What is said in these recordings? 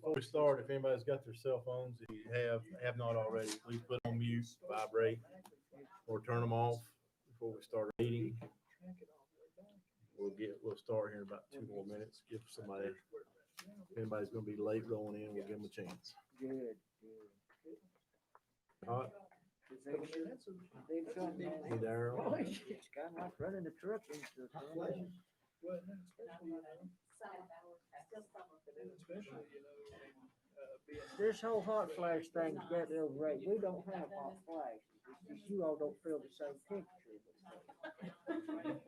Before we start, if anybody's got their cell phones, if you have not already, please put on mute, vibrate, or turn them off before we start our meeting. We'll start here in about 2 more minutes. Give somebody, if anybody's gonna be late rolling in, we'll give them a chance. Good. All right. Hey, Darryl. it's kind of like running a truck into the thing. This whole hot flash thing got overrated. We don't have hot flashes. It's just you all don't feel the same temperature.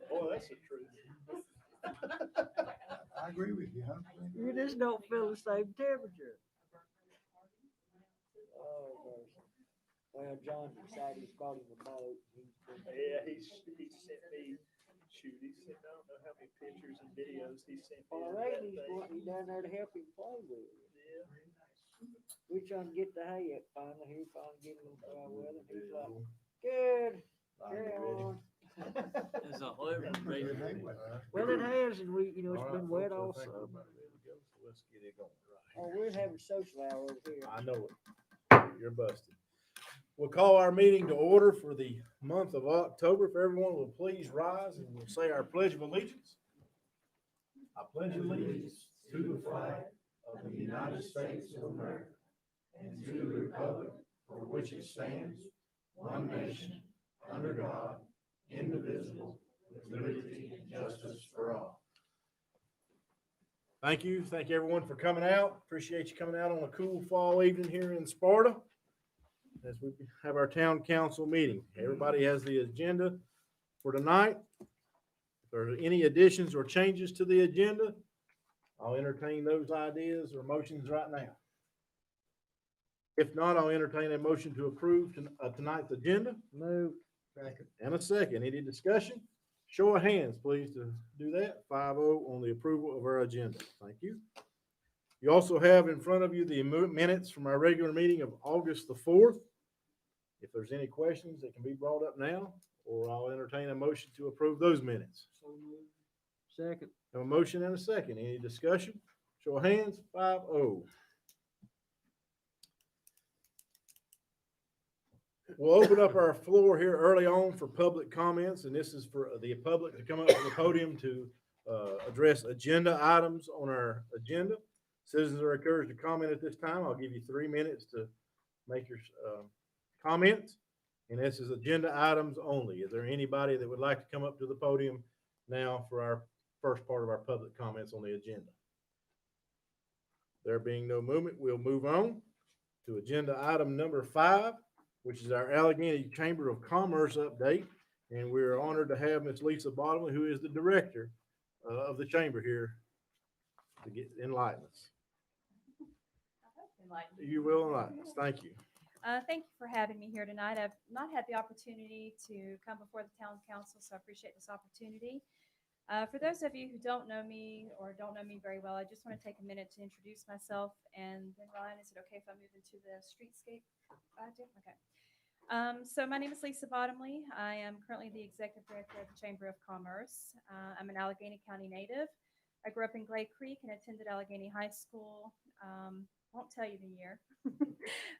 Boy, that's the truth. I agree with you, huh? You just don't feel the same temperature. Oh, mercy. Well, John's excited. He's bought him a boat. Yeah, he sent me, shoot, he sent, I don't know how many pictures and videos he sent me. Well, of that Randy's thing. wanting you down there to help him play with it. Yeah. We trying to get the hay up finally. He finally get a little dry weather. He's like, good. Carry on. As a whole, Well, it has, and we, it's been wet all So summer. let's get it going. Oh, we're having social hour over here. I know it. You're busted. We'll call our meeting to order for the month of October. If everyone will please rise and we'll say our pledge of allegiance. I pledge allegiance to the flag of the United States of America and to the republic for which it stands, one nation, under God, indivisible, with liberty and justice for all. Thank you. Thank you everyone for coming out. Appreciate you coming out on a cool fall evening here in Sparta as we have our town council meeting. Everybody has the agenda for tonight. If there are any additions or changes to the agenda, I'll entertain those ideas or motions right now. If not, I'll entertain a motion to approve tonight's agenda. Move. And a second. Any discussion? Show of hands, please, to do that. 5-0 on the approval of our agenda. Thank you. You also have in front of you the minutes from our regular meeting of August the 4th. If there's any questions that can be brought up now, or I'll entertain a motion to approve those minutes. Second. Have a motion and a second. Any discussion? Show of hands. 5-0. We'll open up our floor here early on for public comments, and this is for the public to come up to the podium to address agenda items on our agenda. Citizens are encouraged to comment at this time. I'll give you 3 minutes to make your comments, and this is agenda items only. Is there anybody that would like to come up to the podium now for our first part of our public comments on the agenda? There being no movement, we'll move on to agenda item number 5, which is our Allegheny Chamber of Commerce update. And we're honored to have Ms. Lisa Bottomley, who is the director of the chamber here, to enlighten us. You will enlighten us. Thank you. Thank you for having me here tonight. I've not had the opportunity to come before the town council, so I appreciate this opportunity. For those of you who don't know me or don't know me very well, I just want to take a minute to introduce myself. And then Ryan, is it okay if I move into the streetscape? Okay. So my name is Lisa Bottomley. I am currently the executive director of the Chamber of Commerce. I'm an Allegheny County native. I grew up in Glade Creek and attended Allegheny High School. Won't tell you the year,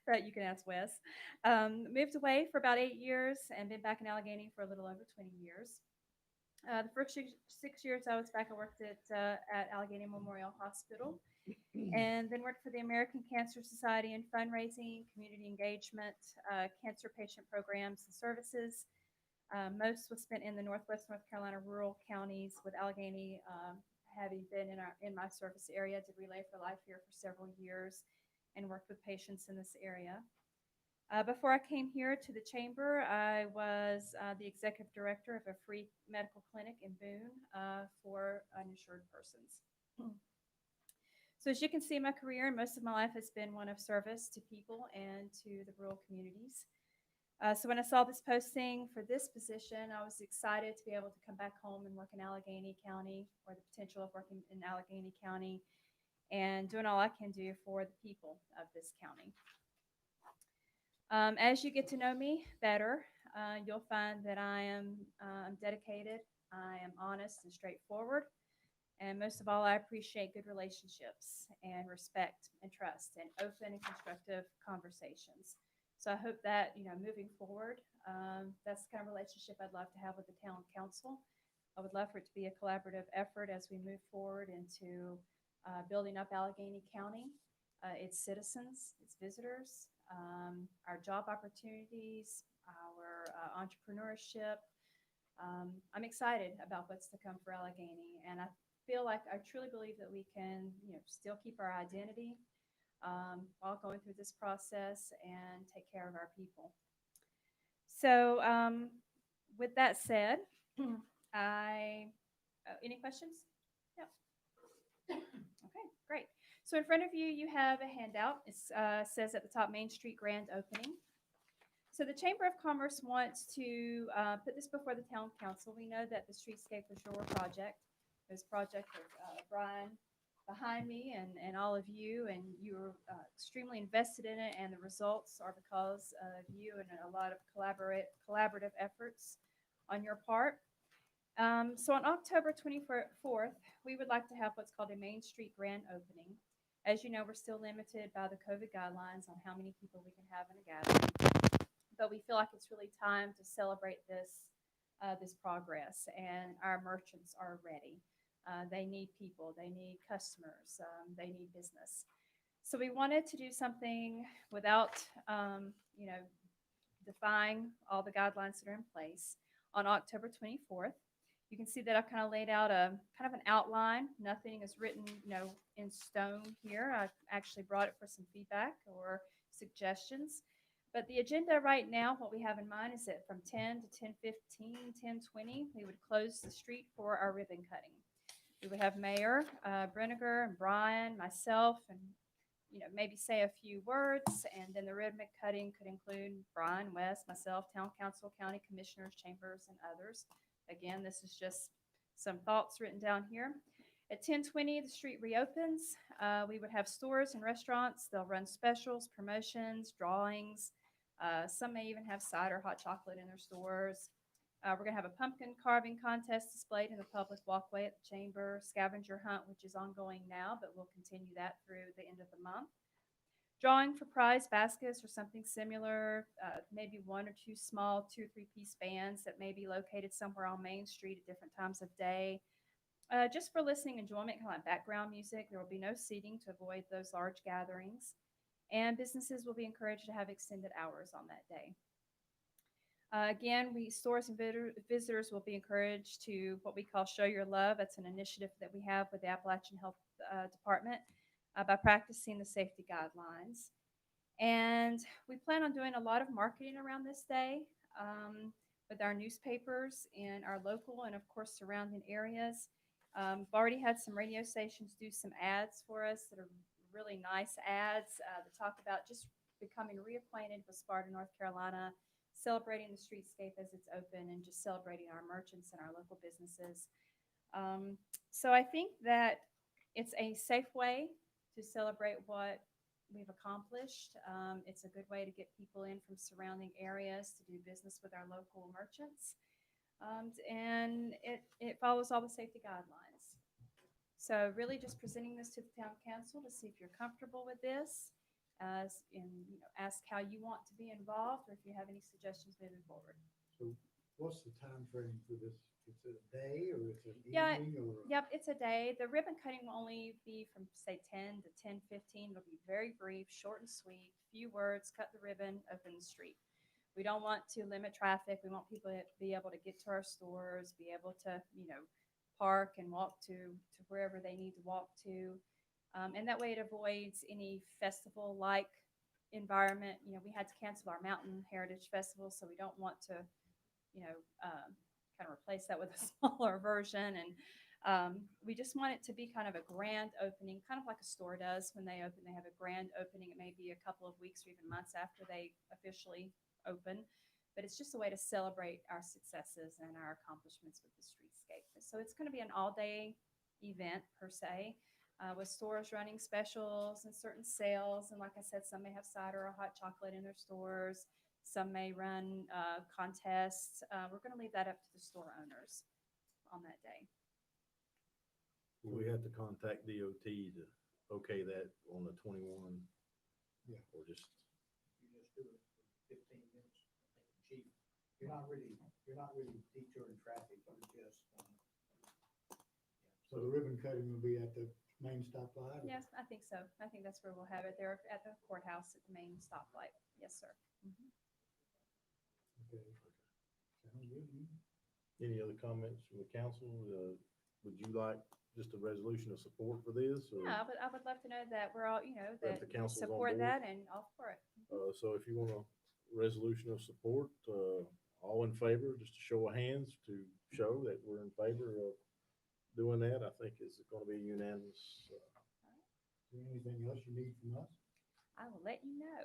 but you can ask Wes. Moved away for about 8 years and been back in Allegheny for a little over 20 years. The first 6 years I was back, I worked at Allegheny Memorial Hospital, and then worked for the American Cancer Society in fundraising, community engagement, cancer patient programs and services. Most was spent in the Northwest North Carolina rural counties, with Allegheny having been in my service area. Did Relay for Life here for several years and worked with patients in this area. Before I came here to the chamber, I was the executive director of a free medical clinic in Boone for uninsured persons. So as you can see, my career and most of my life has been one of service to people and to the rural communities. So when I saw this posting for this position, I was excited to be able to come back home and work in Allegheny County, or the potential of working in Allegheny County, and doing all I can do for the people of this county. As you get to know me better, you'll find that I am dedicated, I am honest and straightforward, And most of all, I appreciate good relationships and respect and trust and open and constructive conversations. So I hope that, moving forward, that's the kind of relationship I'd love to have with the town council. I would love for it to be a collaborative effort as we move forward into building up Allegheny County, its citizens, its visitors, our job opportunities, our entrepreneurship. I'm excited about what's to come for Allegheny, and I truly believe that we can, still keep our identity while going through this process and take care of our people. So, with that said, any questions? Yep. Okay, great. So in front of you, you have a handout. It says at the top, Main Street Grand Opening. So the Chamber of Commerce wants to put this before the town council. We know that the streetscape was your project. It was a project of Brian behind me and all of you, and you were extremely invested in it, and the results are because of you and a lot of collaborative efforts on your part. So on October 24th, we would like to have what's called a Main Street Grand Opening. As you know, we're still limited by the COVID guidelines on how many people we can have in a gathering, but we feel like it's really time to celebrate this progress, and our merchants are ready. They need people, they need customers, they need business. So we wanted to do something without, defying all the guidelines that are in place on October 24th. You can see that I've kind of laid out a kind of an outline. Nothing is written, in stone here. I actually brought it for some feedback or suggestions. But the agenda right now, what we have in mind is that from 10 to 10:15, 10:20, we would close the street for our ribbon cutting. We would have Mayor Brenniger and Brian, myself, and maybe say a few words, and then the ribbon cutting could include Brian, West, myself, Town Council, County Commissioners, Chambers, and others. Again, this is just some thoughts written down here. At 10:20, the street reopens. We would have stores and restaurants. They'll run specials, promotions, drawings. Some may even have cider, hot chocolate in their stores. We're going to have a pumpkin carving contest displayed in the public walkway at the chamber, scavenger hunt, which is ongoing now, but we'll continue that through the end of the month. Drawing for prize baskets or something similar, maybe one or two small 2 or 3 piece bands that may be located somewhere on Main Street at different times of day. Just for listening enjoyment, kind of like background music. There will be no seating to avoid those large gatherings. And businesses will be encouraged to have extended hours on that day. Again, stores and visitors will be encouraged to what we call Show Your Love. That's an initiative that we have with the Appalachian Health Department by practicing the safety guidelines. And we plan on doing a lot of marketing around this day with our newspapers in our local and, of course, surrounding areas. We've already had some radio stations do some ads for us that are really nice ads that talk about just becoming reacquainted with Sparta, North Carolina, celebrating the streetscape as it's open, and just celebrating our merchants and our local businesses. So I think that it's a safe way to celebrate what we've accomplished. It's a good way to get people in from surrounding areas to do business with our local merchants. And it follows all the safety guidelines. So really just presenting this to the town council to see if you're comfortable with this. And ask how you want to be involved, or if you have any suggestions moving forward. So what's the time frame for this? Is it a day or is it an Yeah, evening? Or? Yep, it's a day. The ribbon cutting will only be from, say, 10 to 10:15. It'll be very brief, short and sweet, few words, cut the ribbon, open the street. We don't want to limit traffic. We want people to be able to get to our stores, be able to, park and walk to wherever they need to walk to. And that way it avoids any festival-like environment. We had to cancel our Mountain Heritage Festival, so we don't want to, kind of replace that with a smaller version. And we just want it to be kind of a grand opening, kind of like a store does when they open. They have a grand opening. It may be a couple of weeks or even months after they officially open. But it's just a way to celebrate our successes and our accomplishments with the streetscape. So it's going to be an all-day event, per se. With stores running specials and certain sales. And like I said, some may have cider or hot chocolate in their stores. Some may run contests. We're going to leave that up to the store owners on that day. We have to contact DOT to okay that on the 21. Yeah. Or just, You just do it for 15 minutes. Chief, you're not really detouring traffic, you're just, so the ribbon cutting will be at the main stoplight? Yes, I think so. I think that's where we'll have it. There at the courthouse at the main stoplight. Yes, sir. Mhm. Okay. Sounds good. any other comments from the council? Would you like just a resolution of support for this? Or, Yeah, I would love to know that we're all, That that the council's on support board? that and all for it. So if you want a resolution of support, all in favor, just a show of hands to show that we're in favor of doing that, I think is gonna be unanimous. Is there anything else you need from us? I will let you know.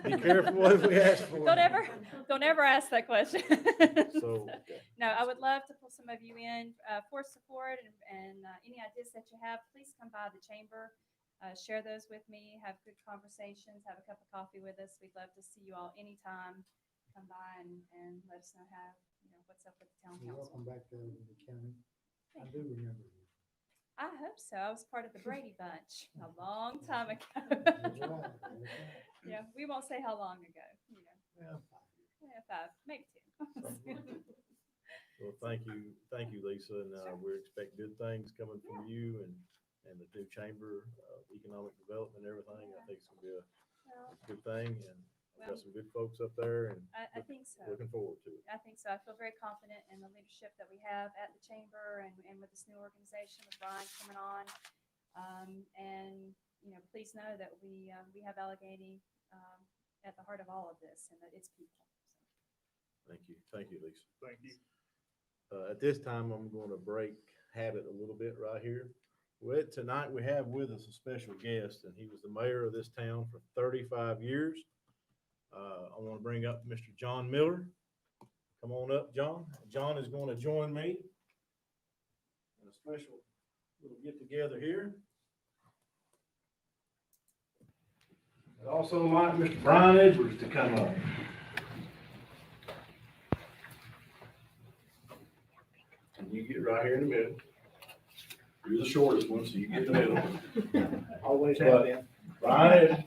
Be careful what we ask for. Don't ever ask that question. So, No, I would love to pull some of you in for support and any ideas that you have, please come by the chamber. Share those with me, have good conversations, have a cup of coffee with us. We'd love to see you all anytime. Come by and let us know what's up with the town You're council. welcome back to the county. I do remember you. I hope so. I was part of the Brady Bunch a long time ago. That's right, that's right. Yeah, we won't say how long ago, Well, 5, maybe 10. well, thank you, Lisa, and Sure. we expect good things coming from you and the new chamber, economic development and everything. I think it's gonna be a Well, good thing, and we've Well, got some good folks up there, and I think so. looking forward to it. I think so. I feel very confident in the leadership that we have at the chamber and with this new organization with Brian coming on. And, please know that we have Allegheny at the heart of all of this and that it's people. Thank you, Lisa. Thank you. At this time, I'm going to break habit a little bit right here. Tonight we have with us a special guest, and he was the mayor of this town for 35 years. I want to bring up Mr. John Miller. Come on up, John. John is going to join me in a special little get together here. I'd also like Mr. Brian Edwards to come up. And you get right here in the middle. You're the shortest one, so you get in the middle. always have been. Brian,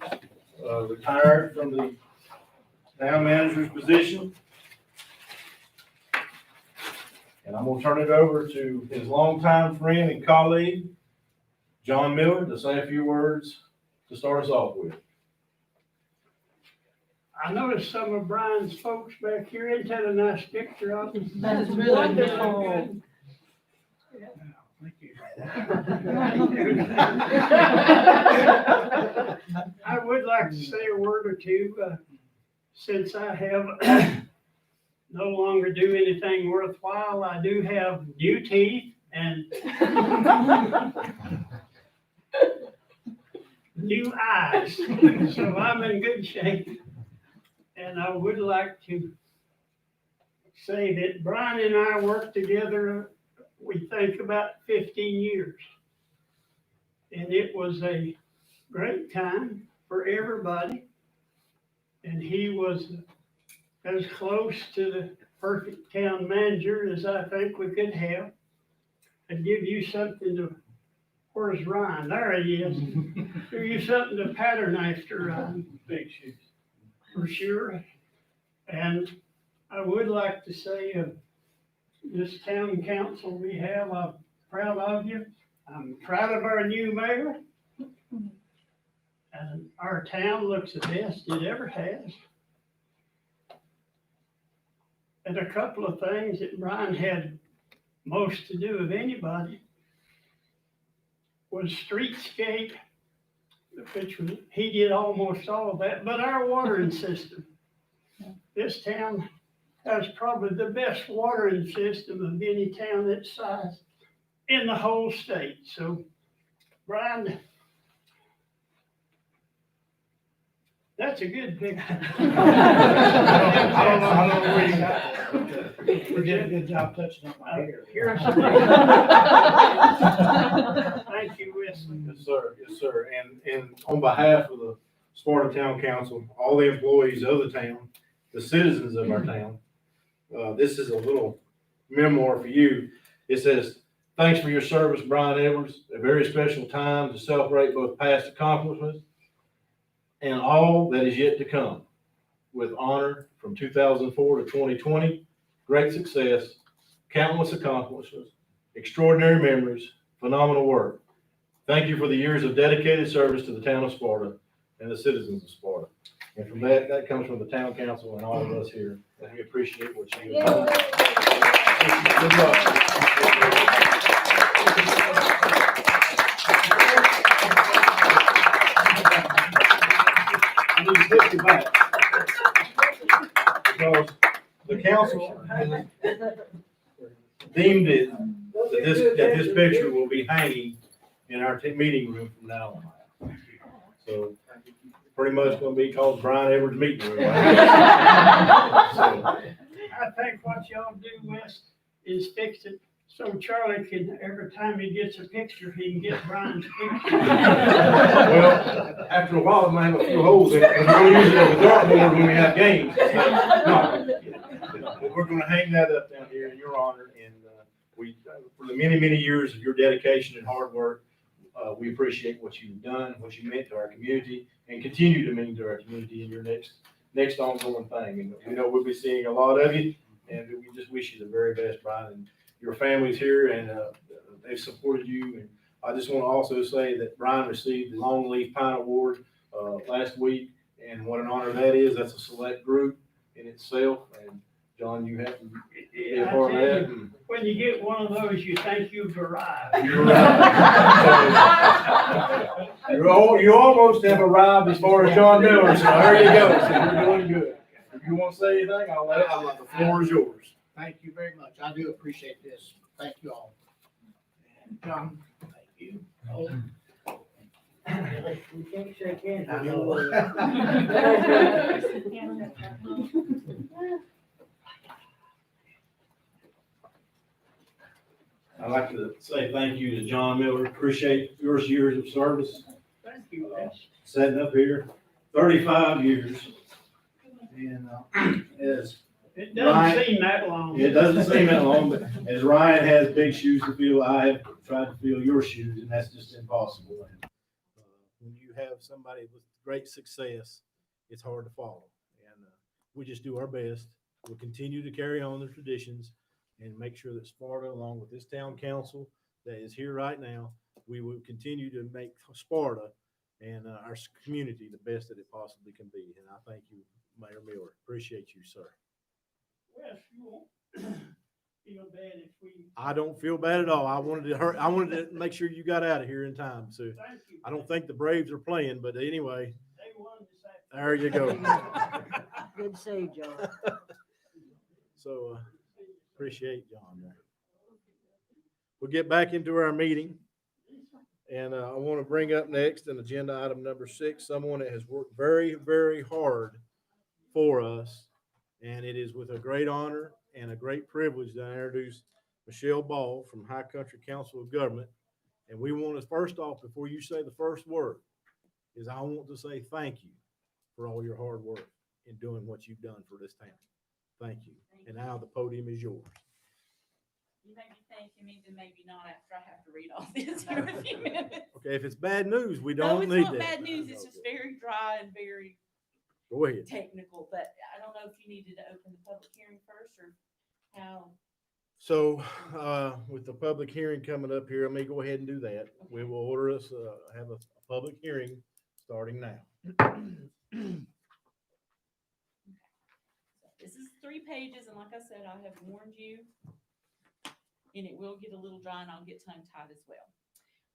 retired from the town manager's position. And I'm gonna turn it over to his longtime friend and colleague, John Miller, to say a few words to start us off with. I noticed some of Brian's folks back here. Ain't that a nice picture of him? That's really Wonderful. good. Thank you. I I would like to say a word or two, since I have no longer do anything worthwhile. I do have new teeth and new eyes, so I'm in good shape. And I would like to say that Brian and I worked together, we think about 15 years. And it was a great time for everybody. And he was as close to the perfect town manager as I think we could have. I'd give you something to, where's Ryan? There he is. Give you something to pattern after, Ryan. Big shoes. For sure. And I would like to say, this town council we have, I'm proud of you. I'm proud of our new mayor. And our town looks the best it ever has. And a couple of things that Brian had most to do of anybody was streetscape, which was, he did almost all of that, but our watering system. This town has probably the best watering system of any town that size in the whole state. So, Brian, that's a good picture. I don't know where you got that. You did a good job touching on my hair. Thank you, Wesley. Yes, sir. Yes, sir. And on behalf of the Sparta Town Council, all the employees of the town, the citizens of our town, this is a little memoir for you. It says, Thanks for your service, Brian Edwards. A very special time to celebrate both past accomplishments and all that is yet to come. With honor from 2004 to 2020, great success, countless accomplishments, extraordinary memories, phenomenal work. Thank you for the years of dedicated service to the town of Sparta and the citizens of Sparta. And from that comes from the town council and all of us here. And we appreciate what you have done. Good I need to get you back. Because the council has deemed it that this picture will be hanging in our meeting room from now on. So pretty much gonna be called Brian Edwards Meeting Room. So, I think what y'all do, Wes, is fix it so Charlie can, every time he gets a picture, he can get Brian's picture. well, after a while, it might have a few holes in it, because we're gonna use it as a dartboard when we have games. So, no. But we're gonna hang that up down here in your honor, and for the many, many years of your dedication and hard work, we appreciate what you've done, what you meant to our community, and continue to mean to our community in your next ongoing thing. And we know we'll be seeing a lot of you, and we just wish you the very best, Brian. And your family's here, and they've supported you. And I just want to also say that Brian received the Longleaf Pine Award last week, and what an honor that is. That's a select group in itself. And John, you have to be a part of that. And When you get one of those, you think you've arrived. you're right. You almost have arrived as far as John Miller, so there you go. So you're doing good. If you want to say anything, the floor is yours. Thank you very much. I do appreciate this. Thank you all. And John, thank you. Oh, We can't shake hands. I know. I'd like to say thank you to John Miller. Appreciate your years of service. Thank you, Wes. Sitting up here, 35 years. And as It doesn't seem that long. it doesn't seem that long, but as Ryan has big shoes to fill, I have tried to fill your shoes, and that's just impossible. And, when you have somebody with great success, it's hard to follow. And we just do our best. We'll continue to carry on the traditions and make sure that Sparta, along with this town council that is here right now, we will continue to make Sparta and our community the best that it possibly can be. And I thank you, Mayor Miller. Appreciate you, sir. Wes, you won't feel bad if we. I don't feel bad at all. I wanted to make sure you got out of here in time. So Thank you. I don't think the Braves are playing, but anyway, They won this afternoon. there you go. Good to see you, John. So appreciate John there. We'll get back into our meeting. And I want to bring up next an agenda item number 6, someone that has worked very, very hard for us. And it is with a great honor and a great privilege that I introduce Michelle Ball from High Country Council of Government. And we want to, first off, before you say the first word, is I want to say thank you for all your hard work in doing what you've done for this town. Thank you. And now the podium is yours. You may be thanking me, but maybe not after I have to read all this here in a few minutes. Okay, if it's bad news, we No, don't it's need not that. bad news. It's just very dry and very Go ahead. technical, but I don't know if you needed to open the public hearing first or how. So, with the public hearing coming up here, let me go ahead and do that. We will order us, have a public hearing starting now. This is 3 pages, and like I said, I have warned you, and it will get a little dry, and I'll get tongue-tied as well.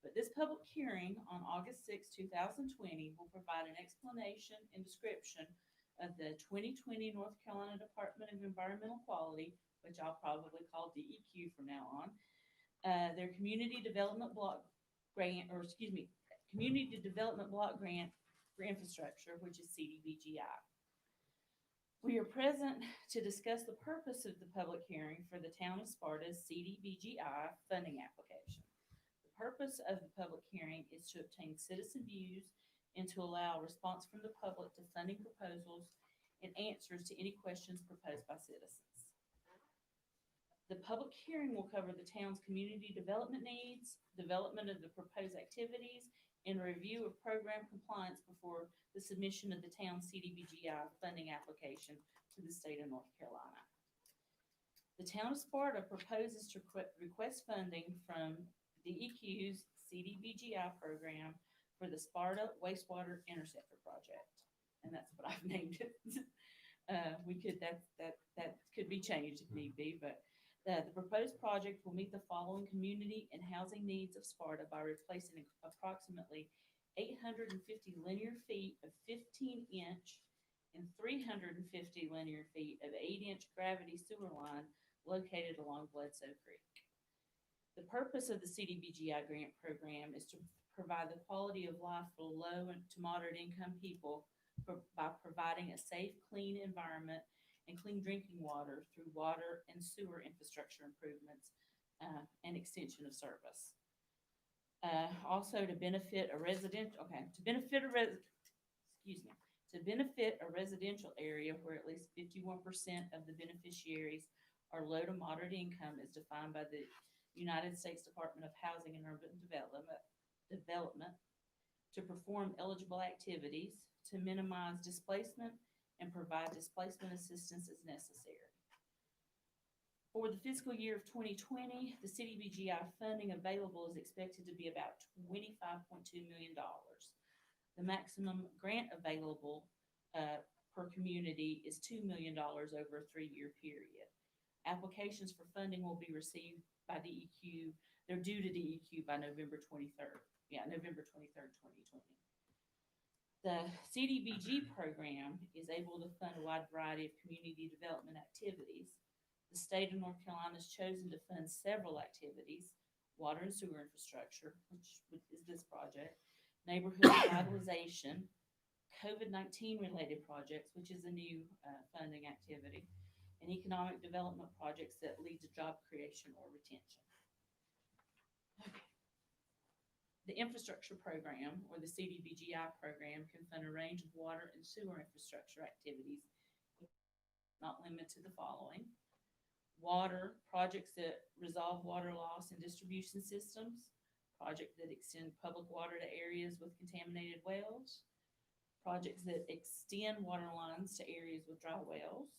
But this public hearing on August 6, 2020 will provide an explanation and description of the 2020 North Carolina Department of Environmental Quality, which I'll probably call DEQ from now on, their Community Development Block Grant, Community Development Block Grant for Infrastructure, which is CDBGI. We are present to discuss the purpose of the public hearing for the Town of Sparta's CDBGI funding application. The purpose of the public hearing is to obtain citizen views and to allow response from the public to funding proposals and answers to any questions proposed by citizens. The public hearing will cover the town's community development needs, development of the proposed activities, and review of program compliance before the submission of the town's CDBGI funding application to the state of North Carolina. The town of Sparta proposes to request funding from DEQ's CDBGI program for the Sparta Wastewater Interceptor Project. And that's what I've named it. That could be changed if need be, but the proposed project will meet the following community and housing needs of Sparta by replacing approximately 850 linear feet of 15-inch and 350 linear feet of 8-inch gravity sewer line located along Bledsoe Creek. The purpose of the CDBGI grant program is to provide the quality of life for low and to moderate income people by providing a safe, clean environment and clean drinking water through water and sewer infrastructure improvements and extension of service. Also to benefit a residential area where at least 51% of the beneficiaries are low to moderate income as defined by the United States Department of Housing and Urban Development to perform eligible activities, to minimize displacement, and provide displacement assistance as necessary. For the fiscal year of 2020, the CDBGI funding available is expected to be about $25.2 million. The maximum grant available per community is $2 million over a 3-year period. Applications for funding will be received by DEQ. They're due to DEQ by November 23rd. November 23rd, 2020. The CDBG program is able to fund a wide variety of community development activities. The state of North Carolina has chosen to fund several activities: water and sewer infrastructure, which is this project, neighborhood revitalization, COVID-19 related projects, which is a new funding activity, and economic development projects that lead to job creation or retention. The infrastructure program, or the CDBGI program, can fund a range of water and sewer infrastructure activities, not limited to the following: water, projects that resolve water loss and distribution systems, projects that extend public water to areas with contaminated wells, projects that extend water lines to areas with dry wells,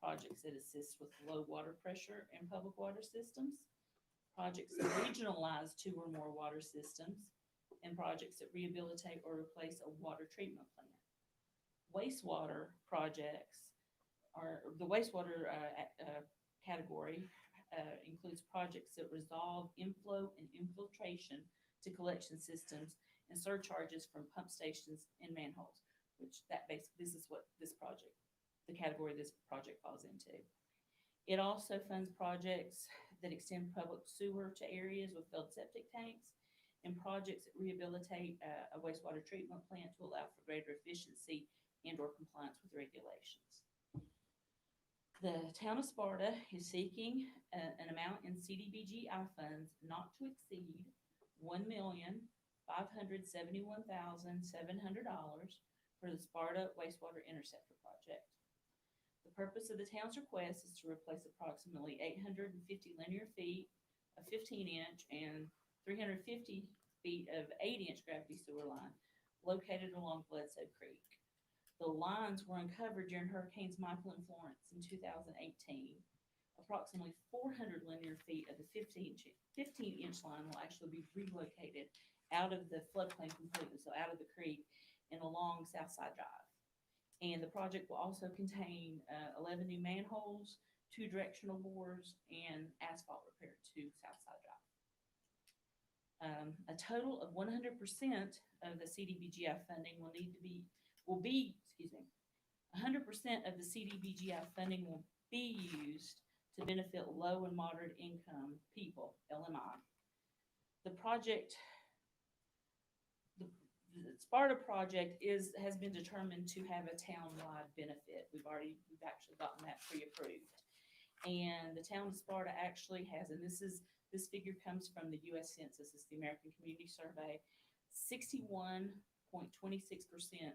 projects that assist with low water pressure in public water systems, projects that regionalize 2 or more water systems, and projects that rehabilitate or replace a water treatment plant. Wastewater projects are the wastewater category includes projects that resolve inflow and infiltration to collection systems and surcharges from pump stations and manholes, which this is what this project, the category this project falls into. It also funds projects that extend public sewer to areas with failed septic tanks and projects that rehabilitate a wastewater treatment plant to allow for greater efficiency and or compliance with regulations. The town of Sparta is seeking an amount in CDBGI funds not to exceed $1,571,700 for the Sparta Wastewater Interceptor Project. The purpose of the town's request is to replace approximately 850 linear feet of 15-inch and 350 feet of 8-inch gravity sewer line located along Bledsoe Creek. The lines were uncovered during Hurricanes Michael and Florence in 2018. Approximately 400 linear feet of the 15-inch line will actually be relocated out of the floodplain completely, so out of the creek and along Southside Drive. And the project will also contain 11 new manholes, 2 directional bores, and asphalt repair to Southside Drive. A total of 100% of the CDBGI funding will be 100% of the CDBGI funding will be used to benefit low and moderate income people, LMI. The Sparta project has been determined to have a town-wide benefit. We've actually gotten that pre-approved. And the town of Sparta actually has, and this figure comes from the U.S. Census, it's the American Community Survey, 61.26%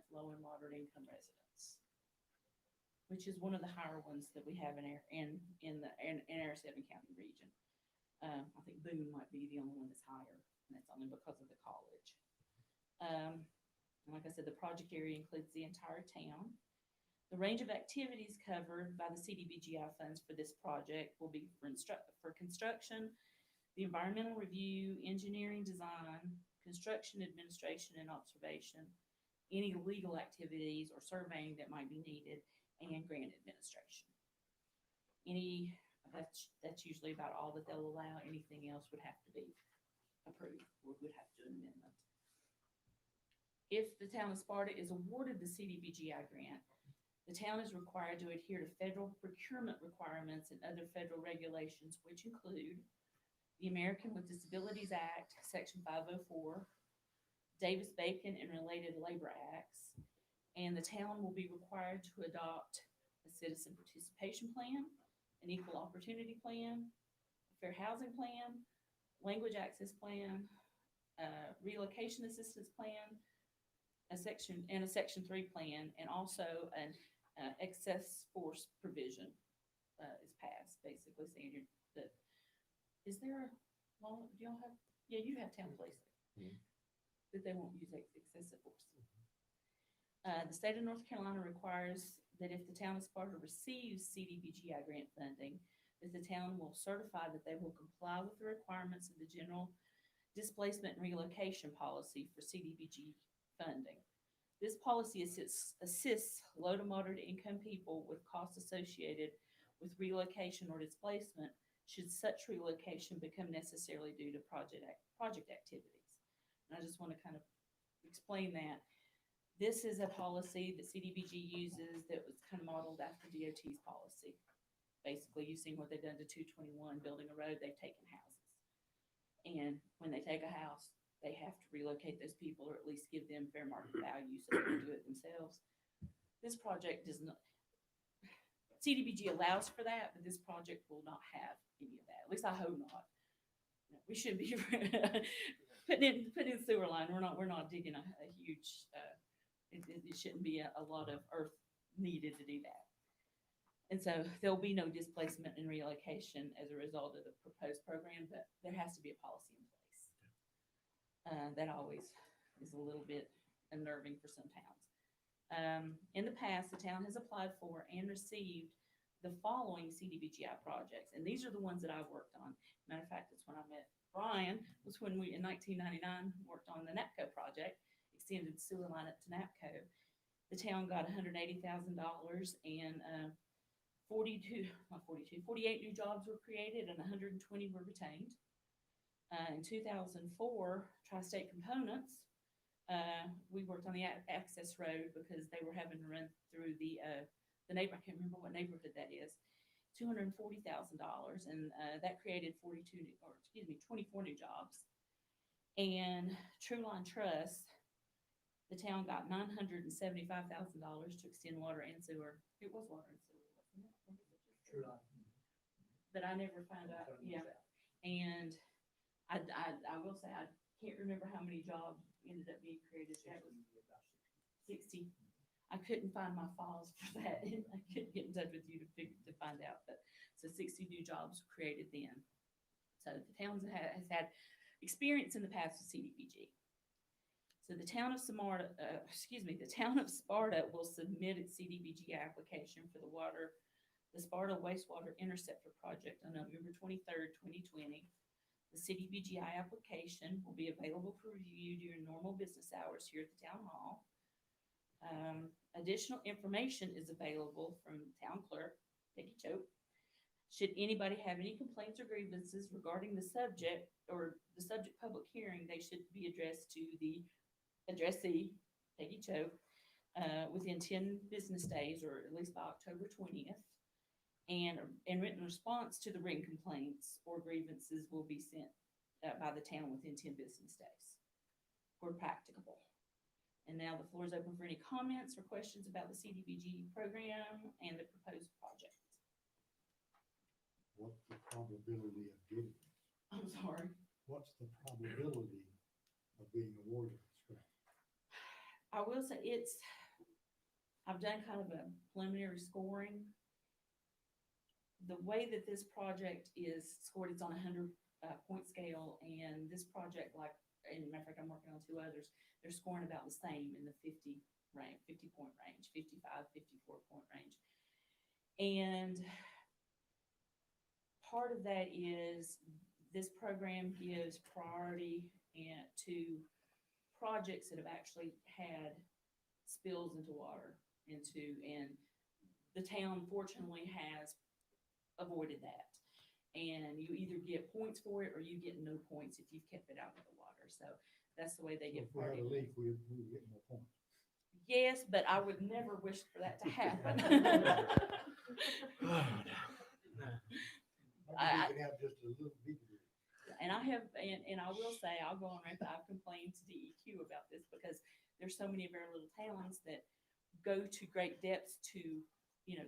low and moderate income residents. which is one of the higher ones that we have in our 7-county region. I think Boone might be the only one that's higher, and that's only because of the college. And like I said, the project area includes the entire town. The range of activities covered by the CDBGI funds for this project will be for construction, the environmental review, engineering design, construction administration and observation, any legal activities or surveying that might be needed, and grant administration. That's usually about all that they'll allow. Anything else would have to be approved, or would have to do an amendment. If the town of Sparta is awarded the CDBGI grant, the town is required to adhere to federal procurement requirements and other federal regulations, which include the American with Disabilities Act, Section 504, Davis-Bacon and related labor acts, and the town will be required to adopt a citizen participation plan, an equal opportunity plan, a fair housing plan, language access plan, relocation assistance plan, a section 3 plan, and also an excess force provision is passed, basically saying that, is there a law, do y'all have, yeah, you have town places, that they won't use excessive force. The state of North Carolina requires that if the town of Sparta receives CDBGI grant funding, that the town will certify that they will comply with the requirements of the general displacement and relocation policy for CDBG funding. This policy assists low to moderate income people with costs associated with relocation or displacement should such relocation become necessarily due to project activities. And I just want to kind of explain that. This is a policy that CDBG uses that was kind of modeled after DOT's policy. Basically, you've seen what they've done to 221, building a road, they've taken houses. And when they take a house, they have to relocate those people, or at least give them fair market value so they can do it themselves. This project does not, CDBG allows for that, but this project will not have any of that. At least I hope not. We should be putting in sewer line. We're not digging a huge, it shouldn't be a lot of earth needed to do that. And so there'll be no displacement and relocation as a result of the proposed program, but there has to be a policy in place. That always is a little bit unnerving for some towns. In the past, the town has applied for and received the following CDBGI projects, and these are the ones that I've worked on. Matter of fact, it's when I met Brian, was when we, in 1999, worked on the NAPCO project, extended sewer line up to NAPCO. The town got $180,000 and 48 new jobs were created and 120 were retained. In 2004, Tri-State Components, we worked on the access road because they were having to run through the neighbor, I can't remember what neighborhood that is, $240,000, and that created 24 new jobs. And True Line Trust, the town got $975,000 to extend water and sewer. It was water and sewer, wasn't it? True line. But I never found out, yeah. And I will say, I can't remember how many jobs ended up being created. That was 60. I couldn't find my files for that. I couldn't get in touch with you to find out. But so 60 new jobs were created then. So the town has had experience in the past with CDBG. So the town of Sparta will submit its CDBG application for the Sparta Wastewater Interceptor Project on November 23rd, 2020. The CDBGI application will be available for review during normal business hours here at the town hall. Additional information is available from town clerk, Peggy Choate. Should anybody have any complaints or grievances regarding the subject or the subject public hearing, they should be addressed to the addressee, Peggy Choate, within 10 business days, or at least by October 20th. And in written response to the written complaints or grievances will be sent by the town within 10 business days, where practicable. And now the floor is open for any comments or questions about the CDBG program and the proposed project. What's the probability of getting it? I'm sorry. What's the probability of being awarded this grant? I will say I've done kind of a preliminary scoring. The way that this project is scored, it's on a 100 point scale, and this project, like, and matter of fact, I'm working on two others, they're scoring about the same in the 50 range, 50 point range, 55, 54 point range. And part of that is this program gives priority to projects that have actually had spills into water and the town fortunately has avoided that. And you either get points for it or you get no points if you've kept it out of the water. So that's the way they get If we had priority. a leak, we get more points. Yes, but I would never wish for that to happen. Maybe we could have just a little bit of it. And I have, and I will say, I'll go on record, I've complained to DEQ about this because there's so many of our little towns that go to great depths to,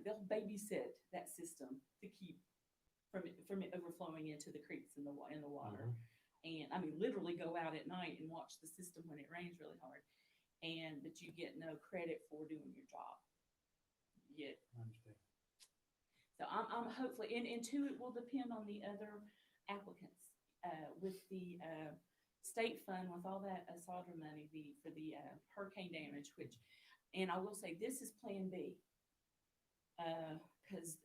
they'll babysit that system to keep from it overflowing into the creeks in the water. And I mean, literally go out at night and watch the system when it rains really hard. But you get no credit for doing your job. Yet. I understand. So I'm hopefully, and two, it will depend on the other applicants. With the state fund, with all that Sodra money, for the hurricane damage, and I will say this is Plan B, because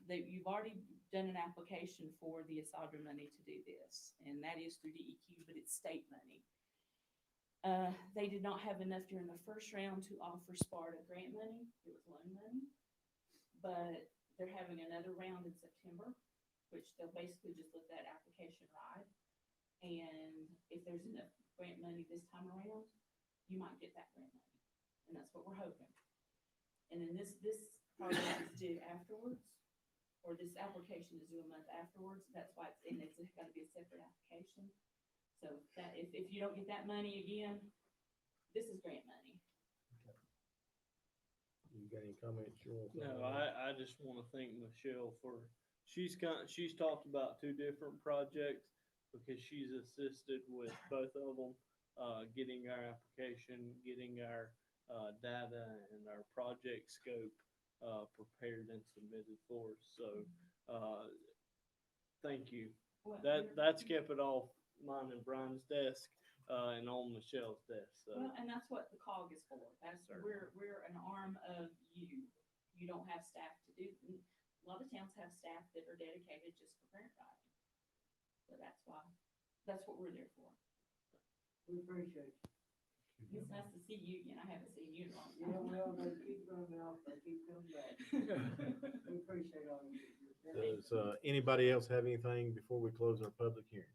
you've already done an application for the Sodra money to do this, and that is through DEQ, but it's state money. They did not have enough during the first round to offer Sparta grant money. It was loan money, but they're having another round in September, which they'll basically just let that application ride. And if there's enough grant money this time around, you might get that grant money. And that's what we're hoping. And then this project is due afterwards, or this application is due a month afterwards. That's why it's got to be a separate application. So that if you don't get that money again, this is grant money. You got any comments you want to say? No, I just want to thank Michelle for, she's talked about two different projects because she's assisted with both of them, getting our application, getting our data and our project scope prepared and submitted for us. So thank you. Well, That's kept it off mine and Brian's desk and on Michelle's desk. So. Well, and that's what the COG is for. We're an arm of you. You don't have staff to do. A lot of towns have staff that are dedicated just for grant writing. So that's what we're there for. We appreciate it. It's nice to see you again. I haven't seen you in a long Yeah, time. well, they keep running off, they keep coming back. We appreciate all you do. Does anybody else have anything before we close our public hearing?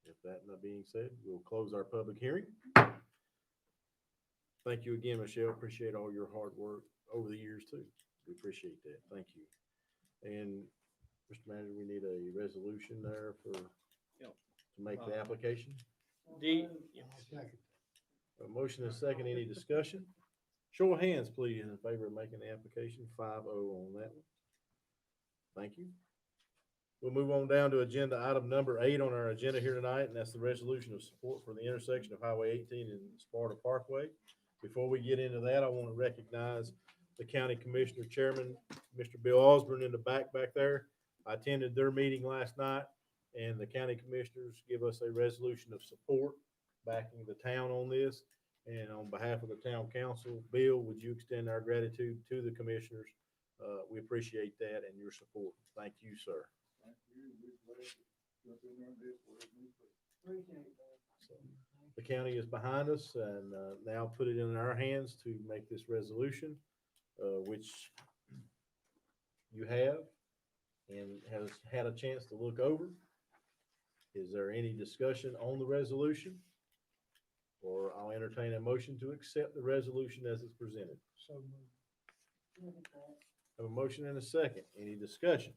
If that not being said, we'll close our public hearing. Thank you again, Michelle. Appreciate all your hard work over the years too. We appreciate that. Thank you. And Mr. Manager, we need a resolution there to make the application. I'll second. A motion and a second. Any discussion? Show of hands, please, in favor of making the application. 5-0 on that one. Thank you. We'll move on down to agenda item number 8 on our agenda here tonight, and that's the resolution of support for the intersection of Highway 18 and Sparta Parkway. Before we get into that, I want to recognize the County Commissioner Chairman, Mr. Bill Osborne, in the back there. I attended their meeting last night, and the county commissioners give us a resolution of support backing the town on this. And on behalf of the town council, Bill, would you extend our gratitude to the commissioners? We appreciate that and your support. Thank you, sir. So, the county is behind us and now put it in our hands to make this resolution, which you have and has had a chance to look over. Is there any discussion on the resolution? Or I'll entertain a motion to accept the resolution as it's presented. So moved. Have a motion and a second. Any discussion?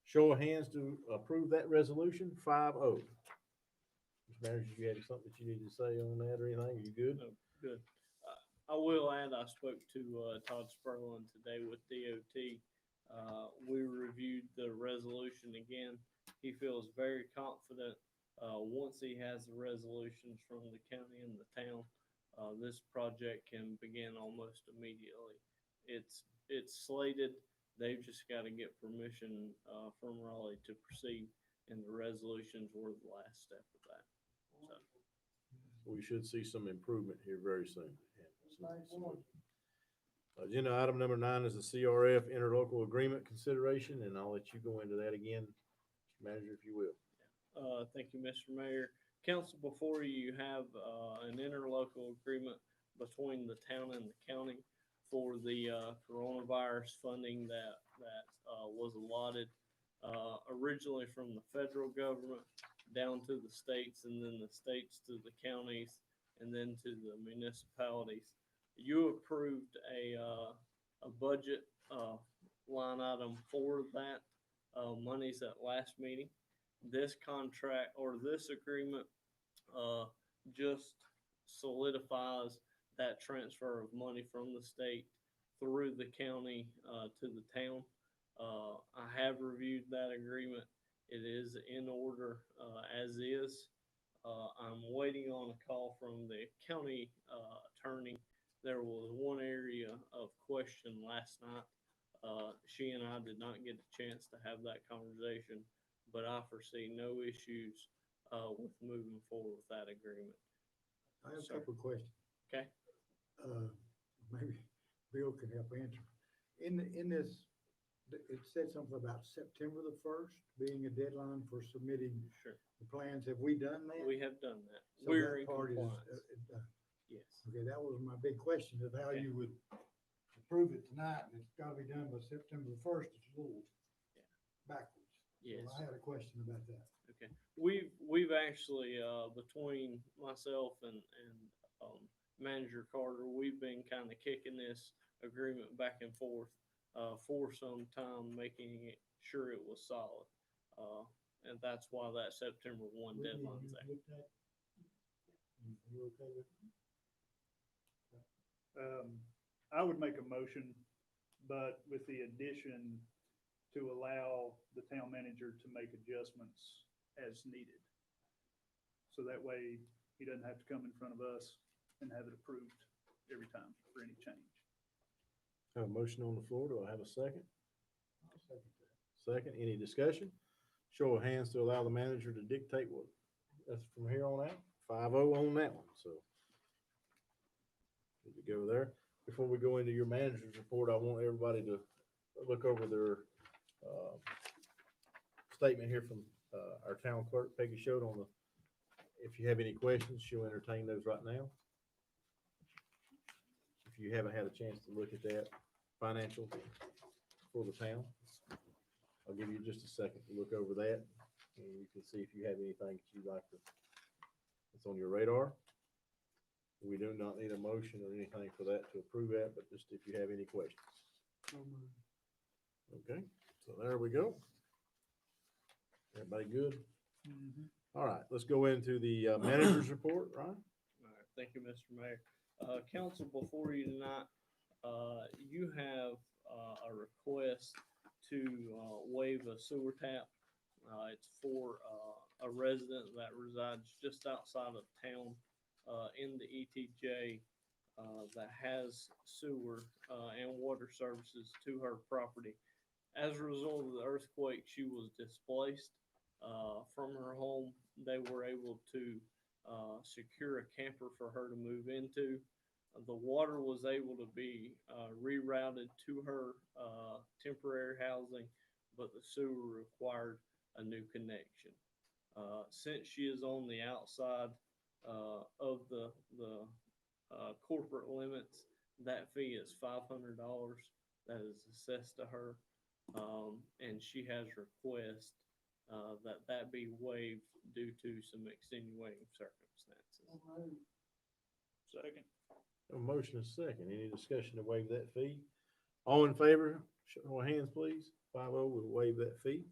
Show of hands to approve that resolution. 5-0. Mr. Manager, you had something that you need to say on that or anything? Are you good? No, good. I will add, I spoke to Todd Sperlin today with DOT. We reviewed the resolution again. He feels very confident once he has the resolutions from the county and the town this project can begin almost immediately. It's slated, they've just gotta get permission, from Raleigh to proceed, and the resolutions were the last step of that, so. We should see some improvement here very soon. Agenda item number 9 is the CRF interlocal agreement consideration, and I'll let you go into that again, Manager, if you will. Thank you, Mr. Mayor. Council, before you have, an interlocal agreement between the town and the county for the, coronavirus funding that was allotted, originally from the federal government down to the states, and then the states to the counties, and then to the municipalities. You approved a budget, line item for that, monies at last meeting. This contract or this agreement, just solidifies that transfer of money from the state through the county, to the town. I have reviewed that agreement. It is in order, as is. I'm waiting on a call from the county, attorney. There was one area of question last night. She and I did not get a chance to have that conversation, but I foresee no issues, with moving forward with that agreement. I have a couple of questions. Okay? Maybe Bill can help answer. In this, it said something about September the 1st being a deadline for submitting Sure. the plans. Have we done that? We have done that. So We're that in part is, compliance. done. Yes. Okay, that was my big question of how Okay. you would approve it tonight, and it's gotta be done by September the 1st. It's a little backwards. Yes. So I had a question about that. Okay. We've actually, between myself and Manager Carter, we've been kind of kicking this agreement back and forth, for some time, making it sure it was solid. And that's why that September 1 Whitney, deadline's you there. with that? You okay with it? I would make a motion, but with the addition to allow the town manager to make adjustments as needed. So that way he doesn't have to come in front of us and have it approved every time for any change. Have a motion on the floor. Do I have a second? I'll second that. Second, any discussion? Show of hands to allow the manager to dictate what, that's from here on out. 5-0 on that one, so. Good to go there. Before we go into your manager's report, I want everybody to look over their, statement here from, our town clerk, Peggy Schott, on the, if you have any questions, she'll entertain those right now. If you haven't had a chance to look at that financial for the town, I'll give you just a second to look over that, and you can see if you have anything that you'd like to, that's on your radar. We do not need a motion or anything for that to approve that, but just if you have any questions. Okay, so there we go. Everybody good? All right, let's go into the manager's report, Ryan. All right, thank you, Mr. Mayor. Council, before you tonight, you have, a request to, waive a sewer tap. It's for, a resident that resides just outside of town, in the ETJ, that has sewer, and water services to her property. As a result of the earthquake, she was displaced, from her home. They were able to, secure a camper for her to move into. The water was able to be, rerouted to her, temporary housing, but the sewer required a new connection. Since she is on the outside, of the corporate limits, that fee is $500 that is assessed to her. And she has requested, that be waived due to some extenuating circumstances. Second. A motion is second. Any discussion to waive that fee? All in favor, show of hands, please. 5-0 will waive that fee.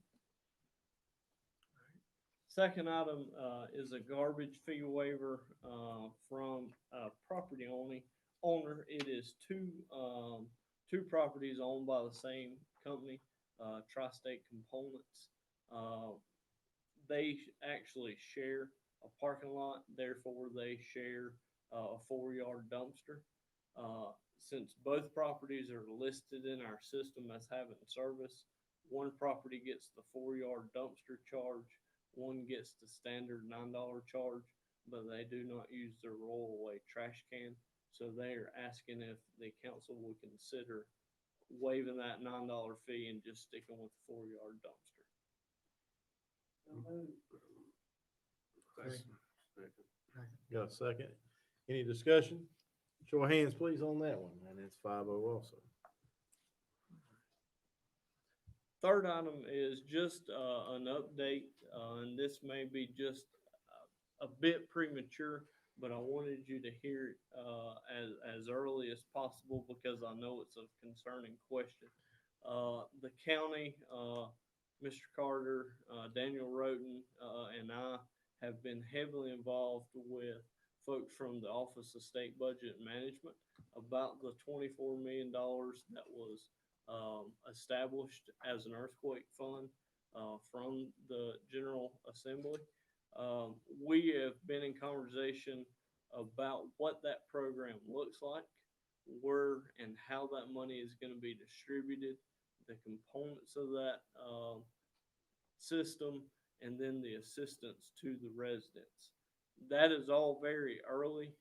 Second item, is a garbage fee waiver, from a property owner. It is two properties owned by the same company, Tri-State Components. They actually share a parking lot, therefore they share, a 4-yard dumpster. Since both properties are listed in our system as having service, one property gets the 4-yard dumpster charge, one gets the standard $9 charge, but they do not use their roll-away trash can. So they are asking if the council would consider waiving that $9 fee and just sticking with the 4-yard dumpster. Got a second? Any discussion? Show of hands, please, on that one, and it's 5-0 also. Third item is just an update, and this may be just a bit premature, but I wanted you to hear it as early as possible because I know it's a concerning question. The county, Mr. Carter, Daniel Roden, and I have been heavily involved with folks from the Office of State Budget Management about the $24 million that was established as an earthquake fund from the General Assembly. We have been in conversation about what that program looks like, where and how that money is going to be distributed, the components of that system, and then the assistance to the residents. That is all very early.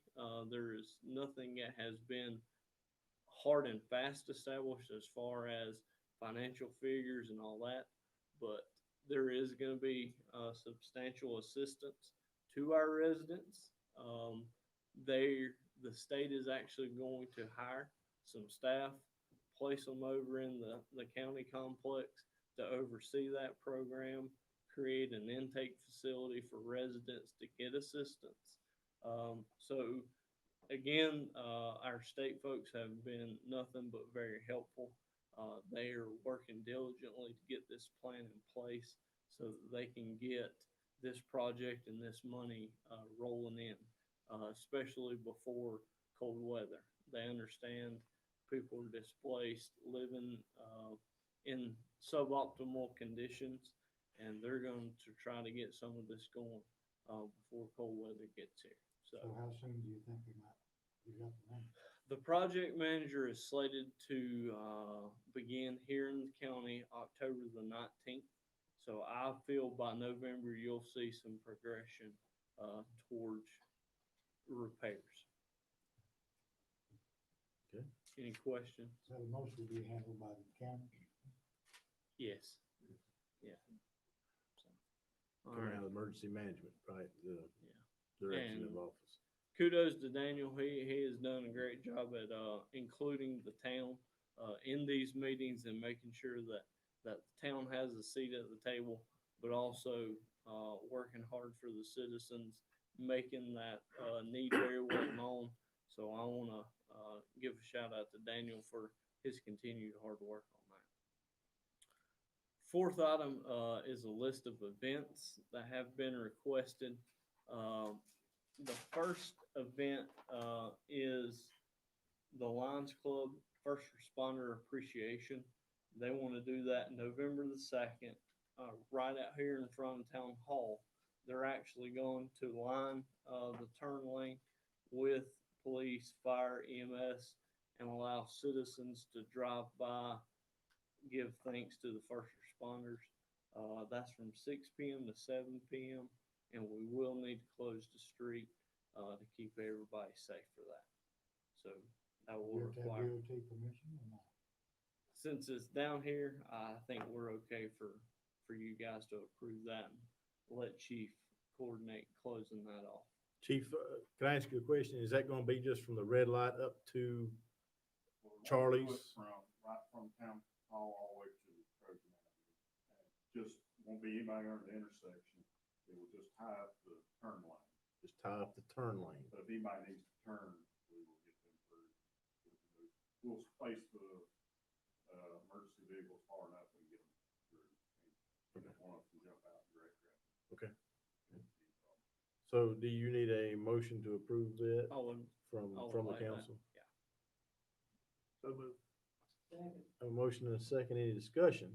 There is nothing that has been hard and fast established as far as financial figures and all that, but there is going to be substantial assistance to our residents. The state is actually going to hire some staff, place them over in the county complex to oversee that program, create an intake facility for residents to get assistance. So again, our state folks have been nothing but very helpful. They are working diligently to get this plan in place so that they can get this project and this money rolling in, especially before cold weather. They understand people are displaced, living in suboptimal conditions, and they're going to try to get some of this going before cold weather gets here. So how soon do you think we might get up and running? The project manager is slated to begin here in the county October the 19th. So I feel by November you'll see some progression towards repairs. Okay. Any questions? So most will be handled by the county? Yes. Yeah. So, all Coming right. out of emergency management, right? The Yeah. direction And of office. Kudos to Daniel. He has done a great job at including the town in these meetings and making sure that the town has a seat at the table, but also working hard for the citizens, making that need very well known. So I want to give a shout out to Daniel for his continued hard work on that. Fourth item is a list of events that have been requested. The first event is the Lions Club First Responder Appreciation. They want to do that November the 2nd, right out here in front of Town Hall. They're actually going to line the turn lane with police, fire, EMS, and allow citizens to drive by, give thanks to the first responders. That's from 6 p.m. to 7 p.m. and we will need to close the street to keep everybody safe for that. So that will You have to have require, DOT permission or not? since it's down here, I think we're okay for you guys to approve that and let Chief coordinate closing that off. Chief, can I ask you a question? Is that gonna be just from the red light up to Charlie's? Right from town hall all the way to the Trojan Avenue. Just won't be anybody on the intersection. It will just tie up the turn lane. Just tie up the turn lane? But if anybody needs to turn, we will get them through. We'll space the emergency vehicles far enough and get them through. And one of them jump out and direct traffic. Okay. So do you need a motion to approve that I would from like the that. council? Yeah. So moved. A motion and a second, any discussion?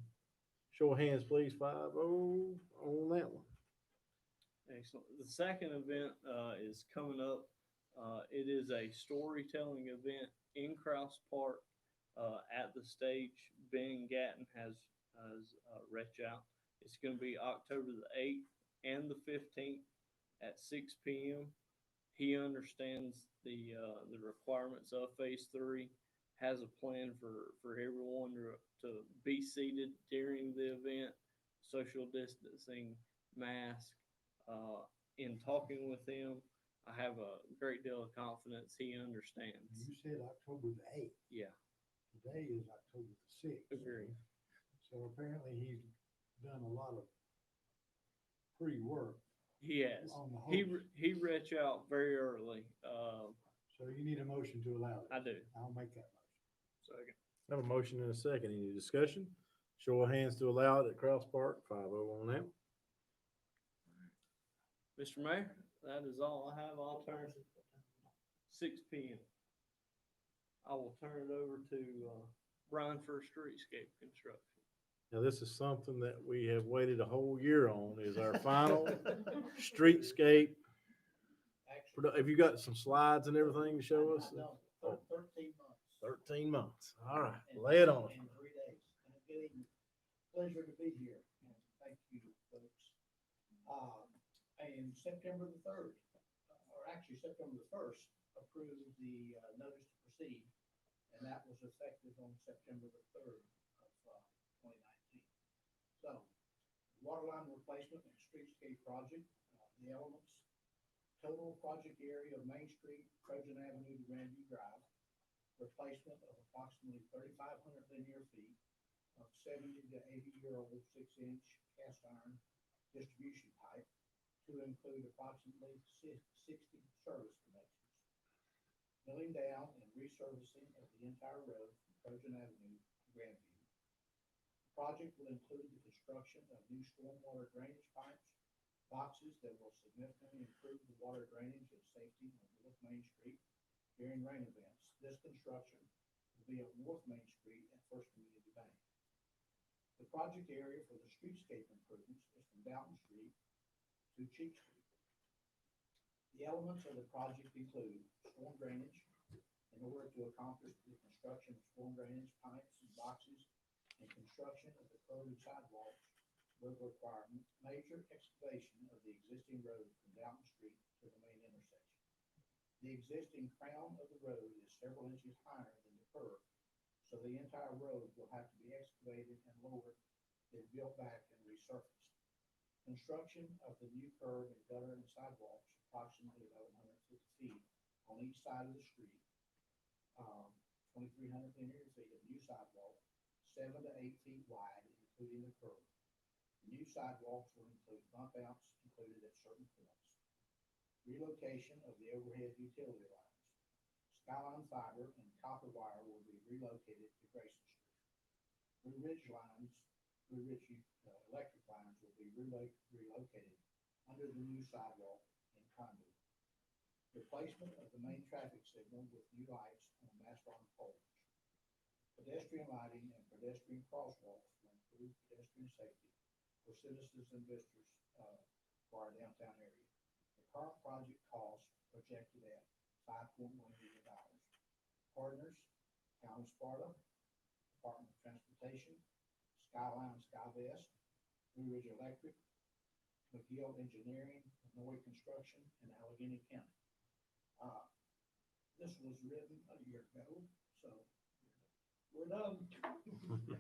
Show of hands, please, 5-0 on that one. Excellent. The second event is coming up It is a storytelling event in Krause Park, at the stage. Ben Gatton has reached out. It's gonna be October the 8th and the 15th at 6 p.m. He understands the requirements of phase three, has a plan for everyone to be seated during the event, social distancing, mask. In talking with him, I have a great deal of confidence he understands. You said October the eighth. Yeah, Today is October the sixth. agree. So apparently he's done a lot of pre-work He has. on the He host. he reached out very early. So you need a motion to allow it. I do. I'll make that motion. Second. Have a motion and a second. Any discussion? Show of hands to allow it at Cross Park, 5-0 on that. Mr. Mayor, that is all I have. I'll turn 6 p.m. I will turn it over to Brian for streetscape construction. Now, this is something that we have waited a whole year on, is our final streetscape. Actually, Have you got some slides and everything to show us? no, 13 months. 13 months. All right, lay it on us. In 3 days. And it's getting pleasure to be here. And thank you, folks. And September the 3rd, or actually September the 1st, approved the notice to proceed. And that was effective on September the 3rd of 2019. So, waterline replacement and streetscape project, the elements, total project area of Main Street, Trojan Avenue to Grandview Drive, replacement of approximately 3,500 linear feet of 70 to 80-year-old 6-inch cast iron distribution pipe to include approximately 60 service connections. Milling down and resurfacing of the entire road from Trojan Avenue to Grandview. The project will include the construction of new stormwater drainage pipes, boxes that will significantly improve the water drainage and safety on North Main Street during rain events. This construction will be at North Main Street at First Community Bank. The project area for the streetscape improvements is from Downton Street to Cheek Street. The elements of the project include storm drainage. In order to accomplish the construction of storm drainage pipes and boxes and construction of the curb and sidewalks will require major excavation of the existing road from Downton Street to the main intersection. The existing crown of the road is several inches higher than the curb, so the entire road will have to be excavated and lowered, then built back and resurfaced. Construction of the new curb and gutter and sidewalks, approximately 1,150 feet on each side of the street, 2,300 linear feet of new sidewalk, 7 to 8 feet wide, including the curb. The new sidewalks will include bump outs included at certain points. Relocation of the overhead utility lines. Skyline fiber and copper wire will be relocated to Grayson Street. Blue Ridge electric lines will be relocated under the new sidewalk and conduit. Replacement of the main traffic signal with new lights on mast arm poles. Pedestrian lighting and pedestrian crosswalks will improve pedestrian safety for citizens and visitors for our downtown area. The current project cost projected at $5.1 million. Partners, Town of Sparta, Department of Transportation, Skyline Skyvest, Blue Ridge Electric, McGill Engineering, Noy Construction, and Allegheny County. This was written a year ago, so we're done. Thank you.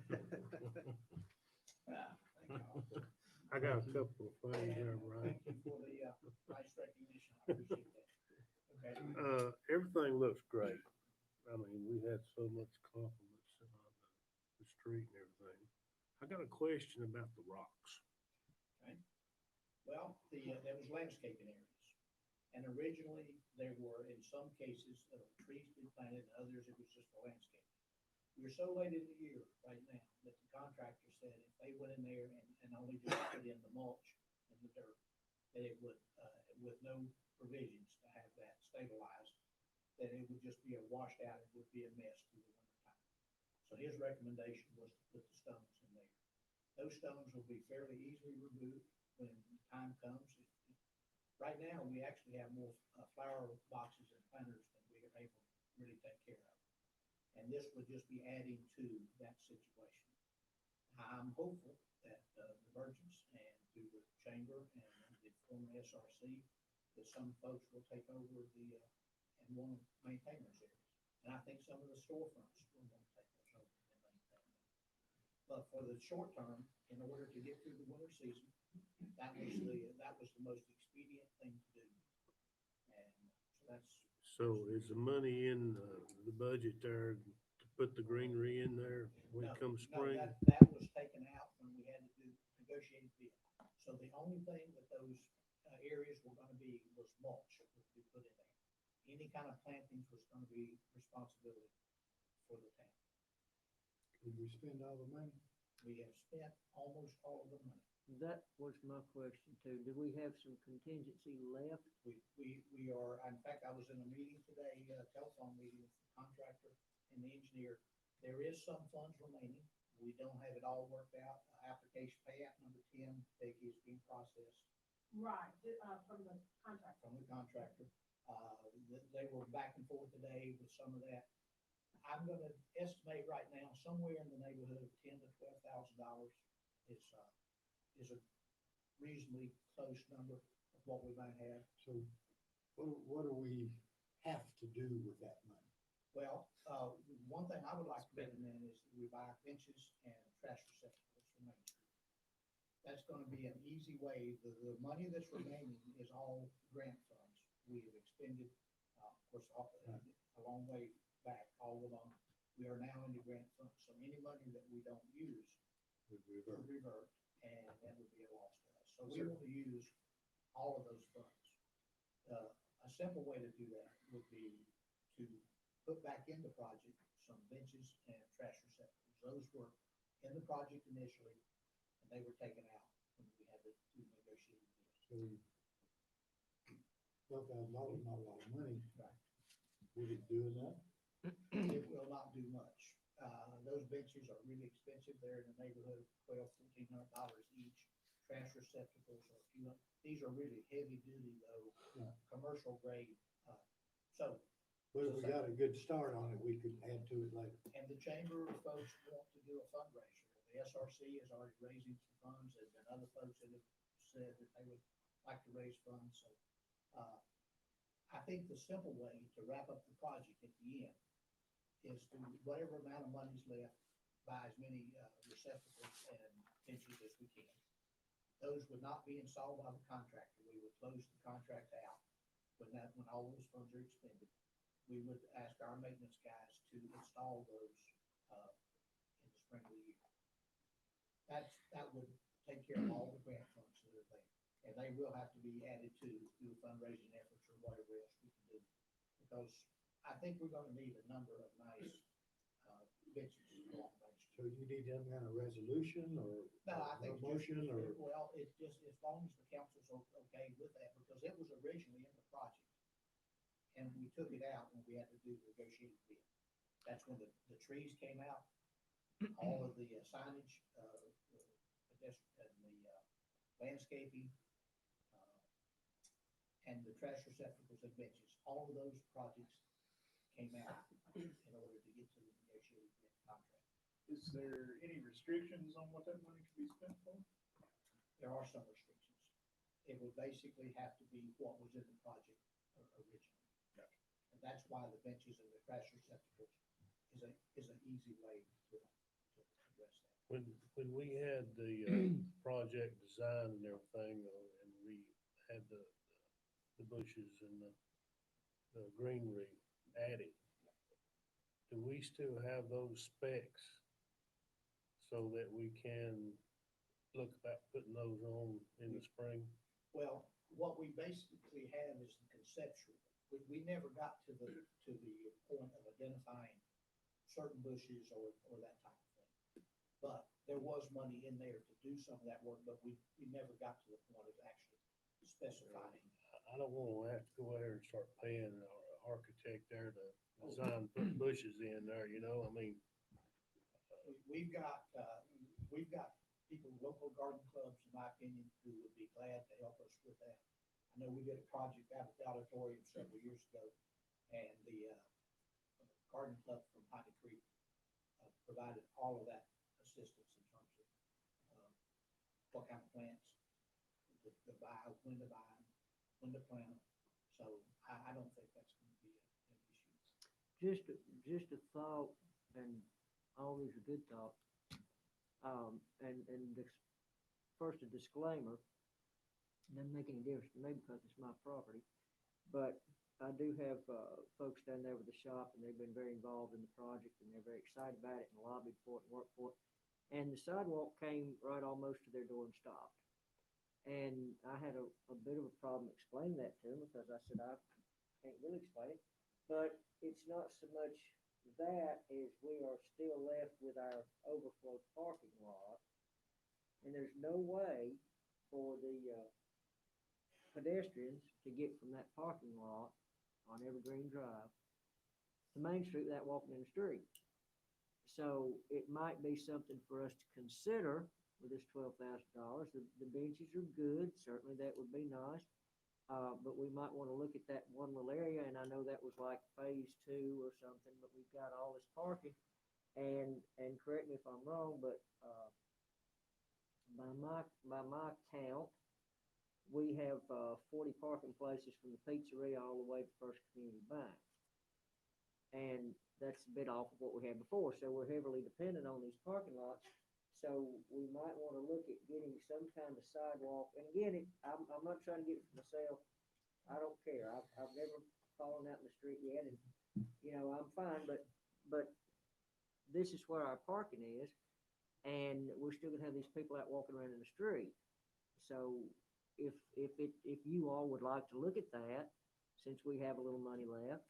I got a couple of things there, Brian. Thank you for the nice recognition. I appreciate that. Okay. Everything looks great. I mean, we had so much compliments on the street and everything. I got a question about the rocks. Okay. Well, there was landscaping areas. And originally, there were, in some cases, trees been planted, and others, it was just a landscape. We're so late in the year right now that the contractor said if they went in there and only just put in the mulch and the dirt, that it would, with no provisions to have that stabilized, that it would just be a washed out, it would be a mess through the winter time. So his recommendation was to put the stones in there. Those stones will be fairly easily removed when the time comes. Right now, we actually have more flower boxes and planters than we are able to really take care of. And this would just be adding to that situation. I'm hopeful that the Virgins and through the chamber and the former SRC, that some folks will take over and want to maintain those areas. And I think some of the storefronts will want to take those over and maintain them. But for the short term, in order to get through the winter season, that was the most expedient thing to do. And so that's. So is the money in the budget there to put the greenery in there when it comes spring? No, that was taken out when we had to do negotiated bid. So the only thing that those areas were gonna be was mulch that would be put in there. Any kind of plantings was gonna be responsibility for the town. Did we spend all the money? We have spent almost all of the money. That was my question too. Do we have some contingency left? We are, in fact, I was in a meeting today, a telephone meeting with the contractor and the engineer. There is some funds remaining. We don't have it all worked out. Application payout number 10, Peggy, is being processed. Right, from the contract. From the contractor. They were back and forth today with some of that. I'm gonna estimate right now, somewhere in the neighborhood of $10,000 to $12,000 is a reasonably close number of what we might have. So what do we have to do with that money? Well, one thing I would like to recommend is that we buy benches and trash receptacles for Main Street. That's gonna be an easy way. The money that's remaining is all grant funds. We have expended, of course, a long way back, all along. We are now in the grant funds, so any money that we don't use Would will revert, and that would be a loss to us. So we want to use all of those funds. A simple way to do that would be to put back in the project some benches and trash receptacles. Those were in the project initially, and they were taken out when we had to do negotiated deals. So $12,000 is not a lot of money. Right. Would it do enough? It will not do much. Those benches are really expensive. They're in the neighborhood of $1,200 each. Trash receptacles are a few. These are really heavy duty though, Yeah. commercial grade. So, But if we got a good start on it, we could add to it later. and the chamber of folks want to do a fundraiser. The SRC is already raising some funds. There's been other folks that have said that they would like to raise funds. So, I think the simple way to wrap up the project at the end is to, whatever amount of money's left, buy as many receptacles and benches as we can. Those would not be installed by the contractor. We would close the contract out when all those funds are expended. We would ask our maintenance guys to install those in the spring of the year. That would take care of all the grant funds that are there. And they will have to be added to through fundraising efforts or whatever else we can do. Because I think we're gonna need a number of nice benches along Main Street. So you need some kind of resolution or No, I think motion or? well, it just, as long as the council's okay with that, because it was originally in the project. And we took it out when we had to do the negotiated bid. That's when the trees came out, all of the signage, the landscaping, and the trash receptacles and benches. All of those projects came out in order to get to the negotiated bid contract. Is there any restrictions on what that money can be spent for? There are some restrictions. It would basically have to be what was in the project originally. Gotcha. And that's why the benches and the trash receptacles is an easy way to address that. When we had the project design and everything, and we had the bushes and the greenery added, do we still have those specs so that we can look about putting those on in the spring? Well, what we basically have is the conceptual. We never got to the point of identifying certain bushes or that type of thing. But there was money in there to do some of that work, but we never got to the point of actually specifying. I don't wanna have to go there and start paying our architect there to design, put bushes in there, you know, I mean. We've got people, local garden clubs, in my opinion, who would be glad to help us with that. I know we did a project out at the auditorium several years ago, And the garden club from Piney Creek provided all of that assistance in terms of what kind of plants to buy, when to buy them, when to plant them. So I don't think that's gonna be an issue. Just a thought, and all these are good thoughts. First a disclaimer, doesn't make any difference to me because it's my property. But I do have, folks down there with the shop, and they've been very involved in the project, and they're very excited about it and lobbied for it and worked for it. And the sidewalk came right almost to their door and stopped. And I had a bit of a problem explaining that to them because I said, I can't really explain it. But it's not so much that as we are still left with our overflow parking lot. And there's no way for the pedestrians to get from that parking lot on Evergreen Drive to Main Street without walking in the street. So it might be something for us to consider with this $12,000. The benches are good, certainly that would be nice. But we might want to look at that one little area, and I know that was like phase 2 or something, but we've got all this parking. And correct me if I'm wrong, but by my count, we have 40 parking places from the pizzeria all the way to First Community Bank. And that's a bit off of what we had before, so we're heavily dependent on these parking lots. So we might want to look at getting some kind of sidewalk. And again, I'm not trying to get it for myself. I don't care. I've never fallen out in the street yet, and I'm fine. But this is where our parking is, and we're still gonna have these people out walking around in the street. So if you all would like to look at that, since we have a little money left,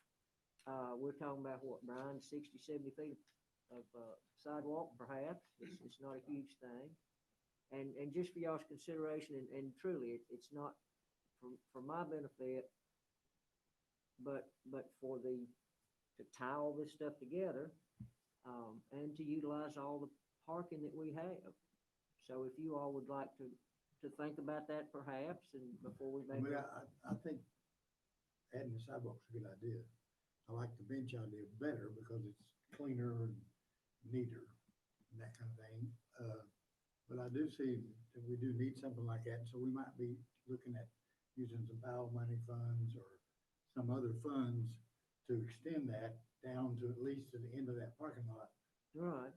we're talking about what, Brian, 60, 70 feet of sidewalk, perhaps. It's not a huge thing. And just for y'all's consideration, and truly, it's not for my benefit, but for to tie all this stuff together, and to utilize all the parking that we have. So if you all would like to think about that perhaps, and before we make. I think adding the sidewalk's a good idea. I like the bench idea better because it's cleaner and neater and that kind of thing. But I do see that we do need something like that, so we might be looking at using some POW money funds or some other funds to extend that down to at least to the end of that parking lot. Right.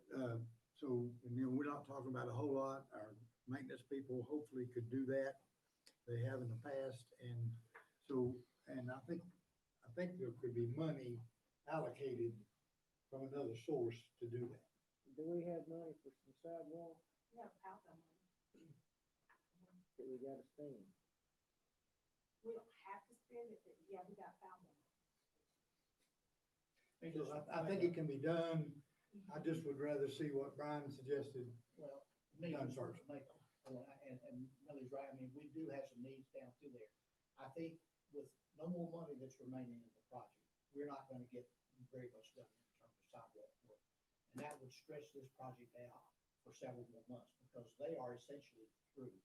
So, and then we're not talking about a whole lot. Our maintenance people hopefully could do that. They have in the past, and so, and I think there could be money allocated from another source to do that. Do we have money for some sidewalk Yeah, out them. that we gotta spend? We don't have to spend it, but yeah, we got found one. So I think it can be done. I just would rather see what Brian suggested. Well, me, Done and first. Millie's right, I mean, we do have some needs down through there. I think with no more money that's remaining in the project, we're not gonna get very much done in terms of sidewalk work. And that would stretch this project out for several more months, because they are essentially through.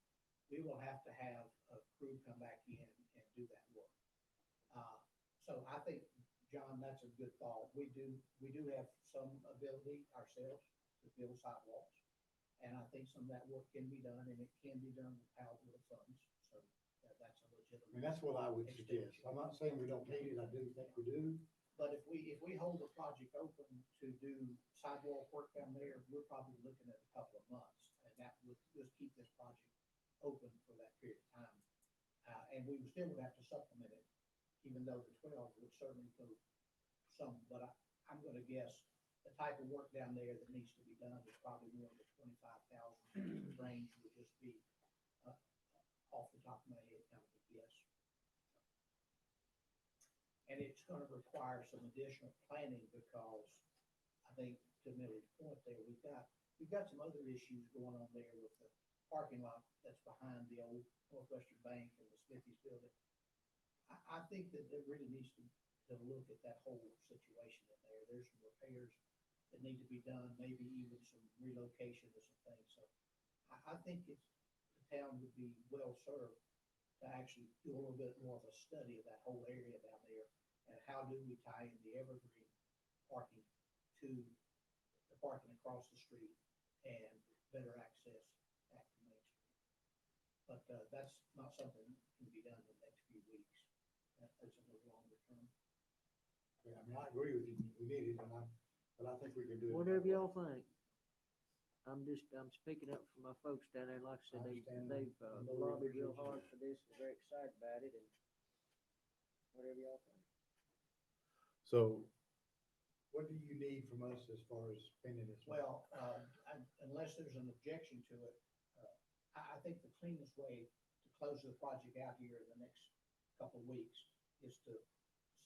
We will have to have a crew come back in and do that work. So I think, John, that's a good thought. We do have some ability ourselves to build sidewalks. And I think some of that work can be done, and it can be done with POW funds. So that's a legitimate. I mean, that's what I would suggest. I'm not saying we don't need it. I do think we do. But if we hold the project open to do sidewalk work down there, we're probably looking at a couple of months. And that would just keep this project open for that period of time. And we still would have to supplement it, even though the 12 would certainly go some. But I'm gonna guess the type of work down there that needs to be done is probably more in the 25,000 range, would just be off the top of my head, kind of a guess. And it's gonna require some additional planning, because I think, to Millie's point there, we've got some other issues going on there with the parking lot that's behind the old Northwestern Bank and the Smithies building. I think that there really needs to look at that whole situation in there. There's some repairs that need to be done, maybe even some relocation of some things. So I think the town would be well served to actually do a little bit more of a study of that whole area down there And how do we tie in the evergreen parking to the parking across the street and better access at the Main Street? But, that's not something that can be done in the next few weeks. That's a little longer term. Yeah, I mean, I agree with you, we need it, but I think we can do it. Whatever y'all think. I'm speaking up for my folks down there, like I said, I understand. they've I know we lobbied real appreciate you. hard for this, and very excited about it, and whatever y'all think. So, What do you need from us as far as spending this? money? Well, unless there's an objection to it, I think the cleanest way to close the project out here in the next couple of weeks is to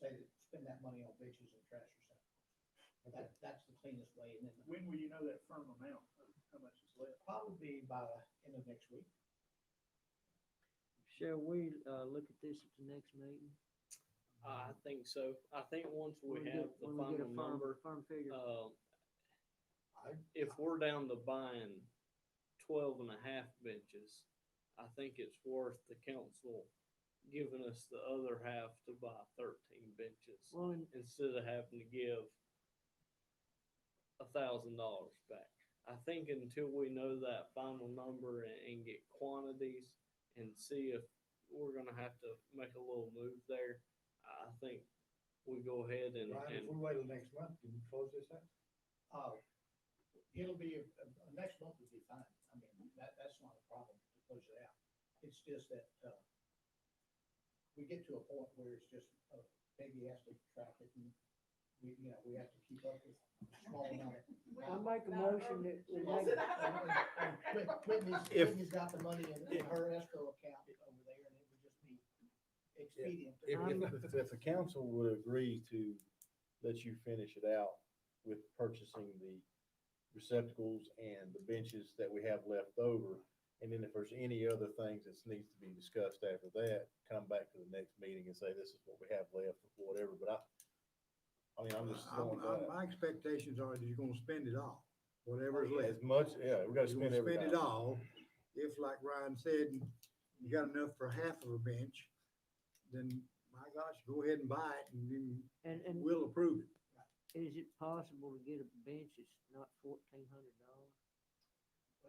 say that, spend that money on benches and trash receptacles. That's the cleanest way, and then When will you know that firm amount, how much is left? probably by the end of next week. Shall we, look at this at the next meeting? I think so. I think once we When have the when we get a final number, Firm figure. if we're down to buying 12 and a half benches, I think it's worth the council giving us the other half to buy 13 benches Well, and instead of having to give $1,000 back. I think until we know that final number and get quantities and see if we're gonna have to make a little move there, I think we go ahead and, Brian, if and we wait till next month, can you close this out? It'll be, next month will be fine. I mean, that's not a problem to close it out. It's just that, we get to a point where it's just, maybe has to track it and we have to keep up with a small amount of. I make a motion that we make, Whitney's got the money in her escrow account over there, and it would just be expedient. if the council would agree to let you finish it out with purchasing the receptacles and the benches that we have left over, and then if there's any other things that needs to be discussed after that, come back to the next meeting and say, this is what we have left or whatever, but I mean, I'm just throwing that. My expectations are that you're gonna spend it all, whatever is left. As much, yeah, we gotta You're spend gonna every spend it dime. all. If, like Ryan said, you got enough for half of a bench, then my gosh, go ahead and buy it and then and we'll approve it. is it possible to get a bench that's not $1,400?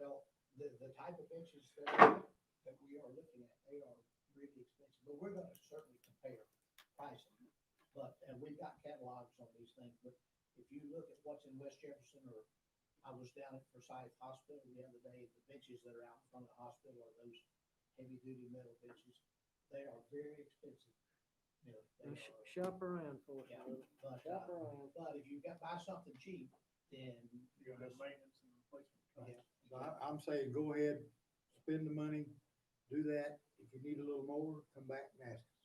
Well, the type of benches that we are looking at, they are really expensive, but we're gonna certainly compare pricing. But, and we've got catalogs on these things, but if you look at what's in West Jefferson, or I was down at Forsyth Hospital the other day, the benches that are out in front of the hospital are those heavy duty metal benches. They are very expensive. You know, they are, Shop around for us, yeah, brother. but, Shop around. but if you buy something cheap, then You're gonna have maintenance and replacement costs. yeah. So I'm saying, go ahead, spend the money, do that. If you need a little more, come back and ask us.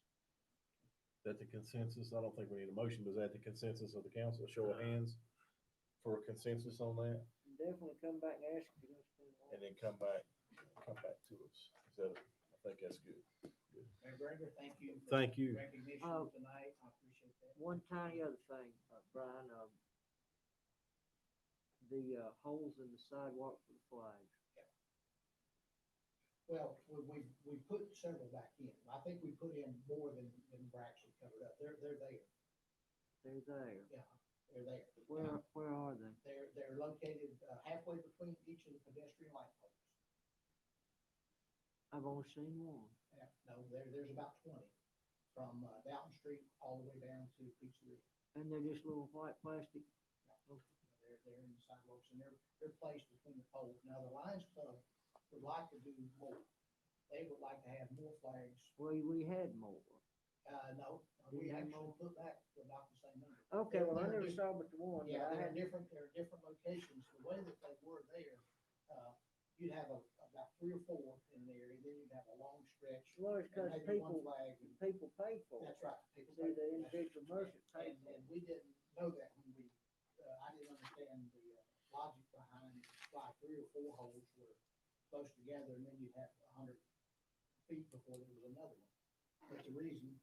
That the consensus, I don't think we need a motion, but is that the consensus of the council, show of hands for a consensus on that? Definitely come back and ask if you're gonna spend more. And then come back to us. Is that, I think that's good. And Gregor, thank you. for Thank you. Recognition tonight. I appreciate that. One tiny other thing, Brian, the holes in the sidewalk for the flags. Well, we put several back in. I think we put in more than were actually covered up. They're there. They're there. Yeah, they're there. Where are they? They're located halfway between each of the pedestrian light poles. I've only seen one. Yeah, no, there's about 20 from Downton Street all the way down to Pizzeria. And they're just little white plastic. They're in the sidewalks, and they're placed between the poles. Now, the Lions Club would like to do more. They would like to have more flags. Well, we had more. No, we actually put back about the same number. Okay, well, I They're never different. saw but the one. Yeah, but I there had- are different locations. The way that they were there, you'd have about 3 or 4 in there, and then you'd have a long stretch. Well, it's and because maybe one people flag, and pay for it. that's right. People See, pay the for that. individual merchant pays for And it. we didn't know that when I didn't understand the logic behind why 3 or 4 holes were close together, and then you'd have 100 feet before there was another one. But the reason,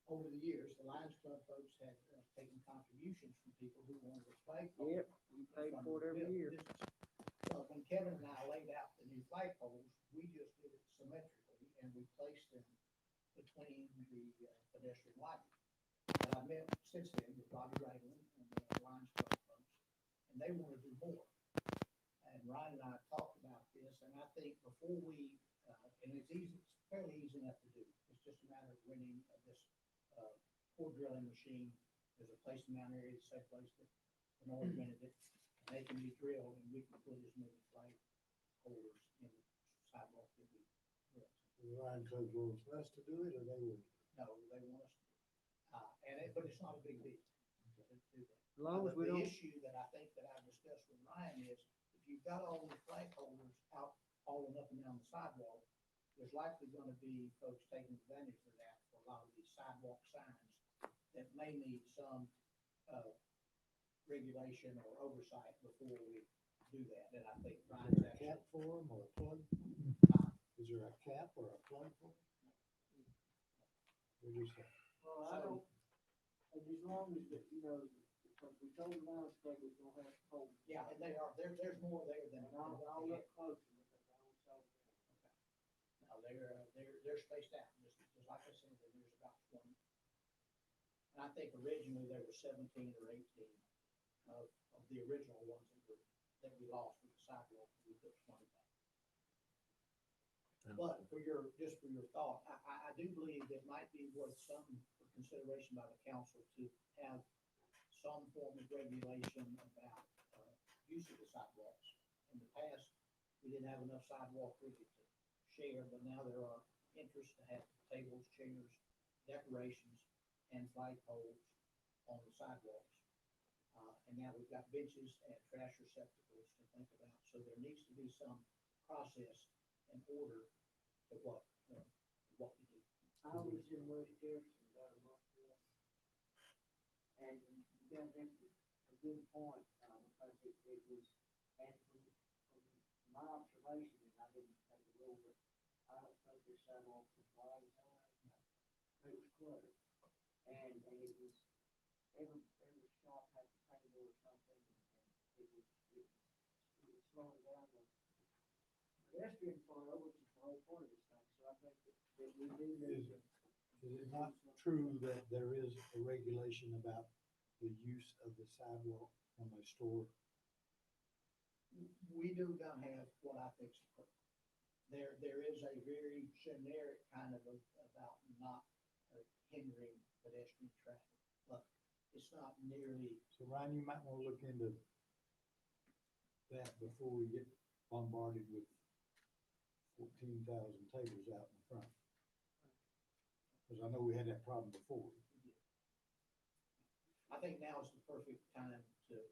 over the years, the Lions Club folks had taken contributions from people who wanted a flagpole. Yep, you paid for it every year. So when Kevin and I laid out the new flagpoles, we just did it symmetrically, and we placed them between the pedestrian lighting. But I met since then with Bobby Ragland and the Lions Club folks, and they want to do more. And Ryan and I talked about this, and I think before we, and it's easy, it's fairly easy enough to do. It's just a matter of renting this, core drilling machine. There's a place in Mount Airy, the same place that Bernard rented it. And they can be drilled, and we can put as many flag holders in the sidewalk that we drill. The Lion Club wants us to do it, or they would? No, they want us to. But it's not a big deal to do that. As long as we The don't, issue that I think that I've discussed with Ryan is, if you've got all the flag holders out all and up and down the sidewalk, there's likely gonna be folks taking advantage of that for a lot of these sidewalk signs that may need some, regulation or oversight before we do that, and I think Is Ryan's there a actually. cap for them or a plug? Is there a cap or a plug for them? What do you say? well, I don't, and as long as, you know, because we told the Lions Club we're gonna have to hold. Yeah, and there's more there than. And I'll look closer because I don't tell them. No, they're spaced out, just like I said, there's about 20. And I think originally there were 17 or 18 of the original ones that we lost with the sidewalk, we put 20 back. But just for your thought, I do believe it might be worth some consideration by the council to have some form of regulation about, use of the sidewalks. In the past, we didn't have enough sidewalk really to share, but now there are interests to have tables, chairs, decorations, and flagpoles on the sidewalks. And now we've got benches and trash receptacles to think about, so there needs to be some process and order to what we do. I was in West Jefferson about a month ago. And you got that, a good point, because it was, and from my observation, and I didn't take a rule, but I don't think the sidewalk was wide enough. It was cluttered. And it was, every shop had a table or something, and it was slowing down the pedestrian flow, which is the whole point of this thing, so I think that we do need to. Is it not true that there is a regulation about the use of the sidewalk from a store? We do not have what I think is perfect. There is a very generic kind of about not hindering pedestrian traffic, but it's not nearly. So Ryan, you might want to look into that before we get bombarded with 14,000 tables out in front. Because I know we had that problem before. I think now is the perfect time to the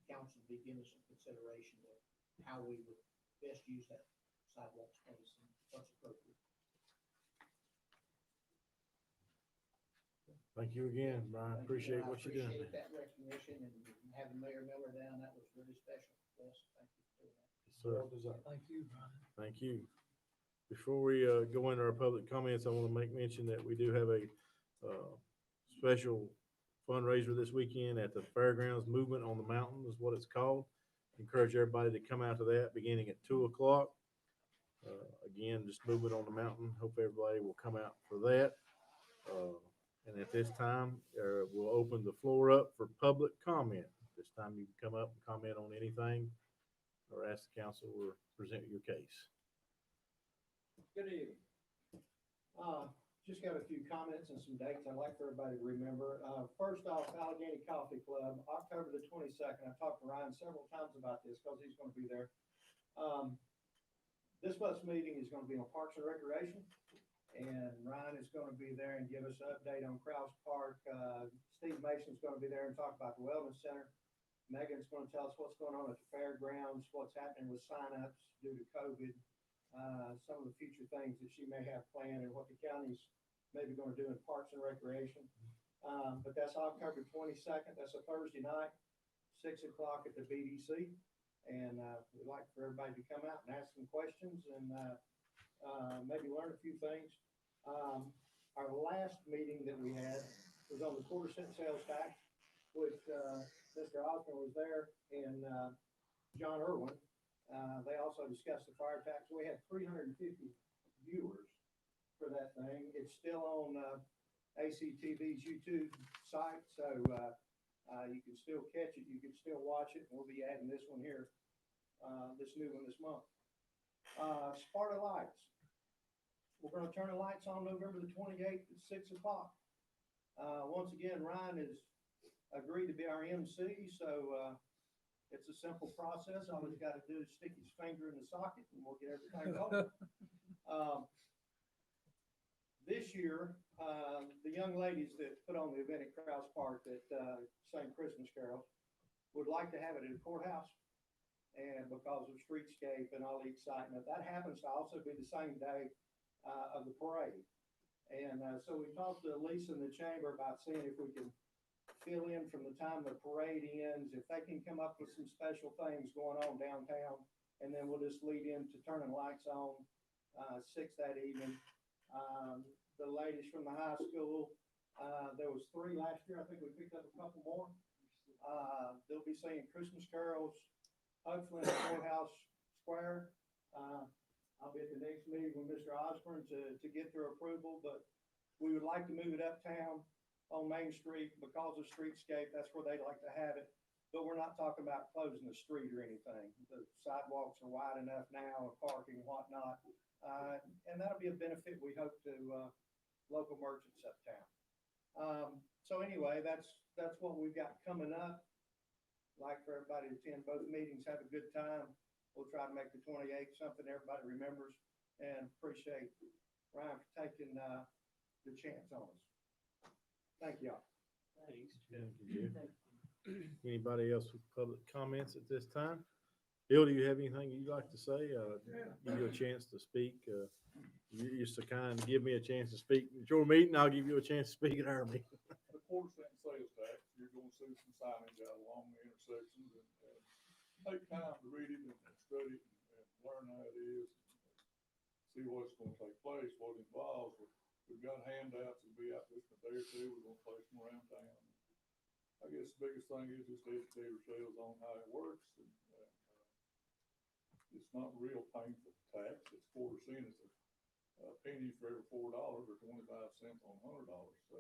council be giving some consideration of how we would best use that sidewalk space and what's appropriate. Thank you again, Brian. Appreciate what you're doing. Appreciate that recognition and having Mayor Miller down. That was really special. Yes, thank you for doing that. Sir, Well deserved. Thank you, Brian. thank you. Before we go into our public comments, I want to make mention that we do have a special fundraiser this weekend at the Fairgrounds. Movement on the Mountain is what it's called. Encourage everybody to come out to that beginning at 2:00. Again, just Movement on the Mountain. Hope everybody will come out for that. And at this time, we'll open the floor up for public comment. This time you can come up and comment on anything or ask the council or present your case. Good evening. Just got a few comments and some dates I'd like for everybody to remember. First off, Allegheny Coffee Club, October the 22nd. I've talked to Ryan several times about this because he's going to be there. This month's meeting is going to be on Parks and Recreation, and Ryan is going to be there and give us an update on Krause Park. Steve Mason's going to be there and talk about the Wellness Center. Megan's going to tell us what's going on at the fairgrounds, what's happening with signups due to COVID. Some of the future things that she may have planned and what the county's maybe going to do in Parks and Recreation. But that's October 22nd. That's a Thursday night, 6:00 at the BDC. And we'd like for everybody to come out and ask some questions and maybe learn a few things. Our last meeting that we had was on the 1/4 cent sales tax, which Mr. Osborne was there and John Irwin. They also discussed the fire tax. We had 350 viewers for that thing. It's still on ACTV's YouTube site, so, you can still catch it, you can still watch it, and we'll be adding this one here, this new one this month. Sparta Lights. We're gonna turn the lights on November the 28th at 6 o'clock. Once again, Ryan has agreed to be our MC, so, it's a simple process. All he's gotta do is stick his finger in the socket and we'll get everything going. This year, the young ladies that put on the event at Krause Park that, sang Christmas carols would like to have it at the courthouse. And because of streetscape and all the excitement, that happens to also be the same day, of the parade. And, so we talked to Lisa in the chamber about seeing if we can fill in from the time the parade ends, if they can come up with some special things going on downtown, and then we'll just lead into turning lights on, 6 that evening. The ladies from the high school, there was 3 last year, I think we picked up a couple more. They'll be singing Christmas carols, hopefully in the courthouse square. I'll be at the next meeting with Mr. Osborne to get their approval, but we would like to move it uptown on Main Street because of streetscape. That's where they like to have it. But we're not talking about closing the street or anything. The sidewalks are wide enough now, and parking and whatnot. And that'll be a benefit, we hope, to local merchants uptown. So anyway, that's what we've got coming up. Like for everybody to attend both meetings, have a good time. We'll try to make the 28th something everybody remembers, and appreciate Ryan for taking the chance on us. Thank y'all. Thanks, Thank you, Jeff. Anybody else with public comments at this time? Bill, do you have anything you'd like to say? Give you a chance to speak. You used to kind of give me a chance to speak at your meeting. I'll give you a chance to speak at our meeting. The quarter-cent sales tax, you're gonna see some signage out along the intersections, and take time to read it and study it and learn how it is. See what's gonna take place, what it involves. We've got handouts that'll be out this day or two. We're gonna place them around town. I guess the biggest thing is just educate ourselves on how it works, and it's not real painful tax. It's quarter-cent. It's a penny for every $4 or 25 cents on $100. So,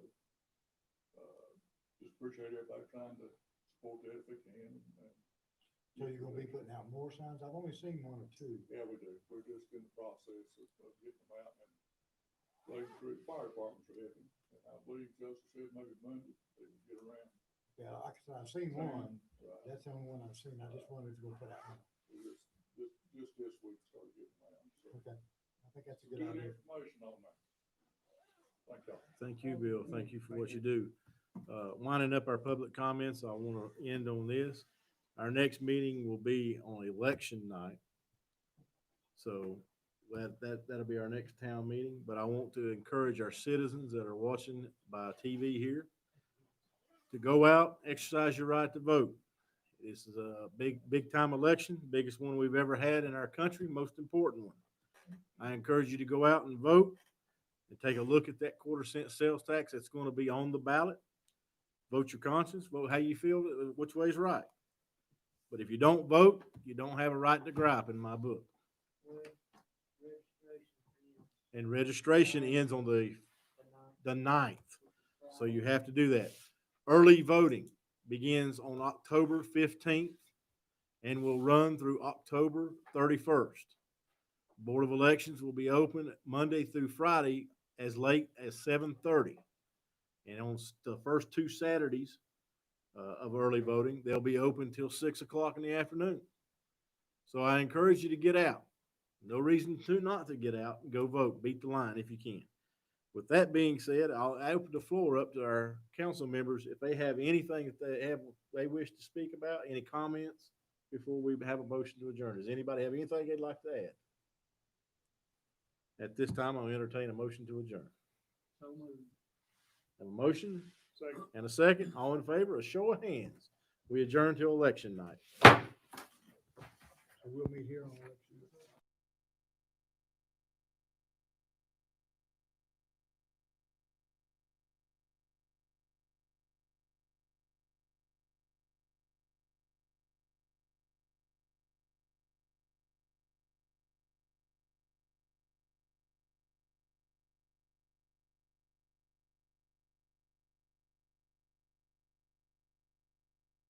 just appreciate everybody trying to support that if they can. So you're gonna be putting out more signs? I've only seen 1 or 2. Yeah, we do. We're just in the process of getting them out, and Lake Creek Fire Departments are helping. And I believe Joseph said maybe Monday they would get around. Yeah, like I said, I've seen 1. Right. That's the only one I've seen. I just wanted to go put out one. Just this week started getting around. So Okay. I think that's a good good idea. information on that. Thank y'all. Thank you, Bill. Thank you for what you do. Winding up our public comments, I want to end on this. Our next meeting will be on election night. So that'll be our next town meeting, but I want to encourage our citizens that are watching by TV here to go out, exercise your right to vote. This is a big time election, biggest one we've ever had in our country, most important one. I encourage you to go out and vote and take a look at that quarter-cent sales tax that's going to be on the ballot. Vote your conscience, vote how you feel, which way is right. But if you don't vote, you don't have a right to gripe in my book. And registration ends on the 9th. So you have to do that. Early voting begins on October 15th and will run through October 31st. Board of Elections will be open Monday through Friday as late as 7:30. And on the first 2 Saturdays of early voting, they'll be open till 6 o'clock in the afternoon. So I encourage you to get out. No reason to not to get out and go vote. Beat the line if you can. With that being said, I'll open the floor up to our council members if they have anything that they wish to speak about, any comments before we have a motion to adjourn. Does anybody have anything they'd like to add? At this time, I'll entertain a motion to adjourn. So moved. Have a motion Second. and a second. All in favor? A show of hands. We adjourn till election night. So we'll meet here on election.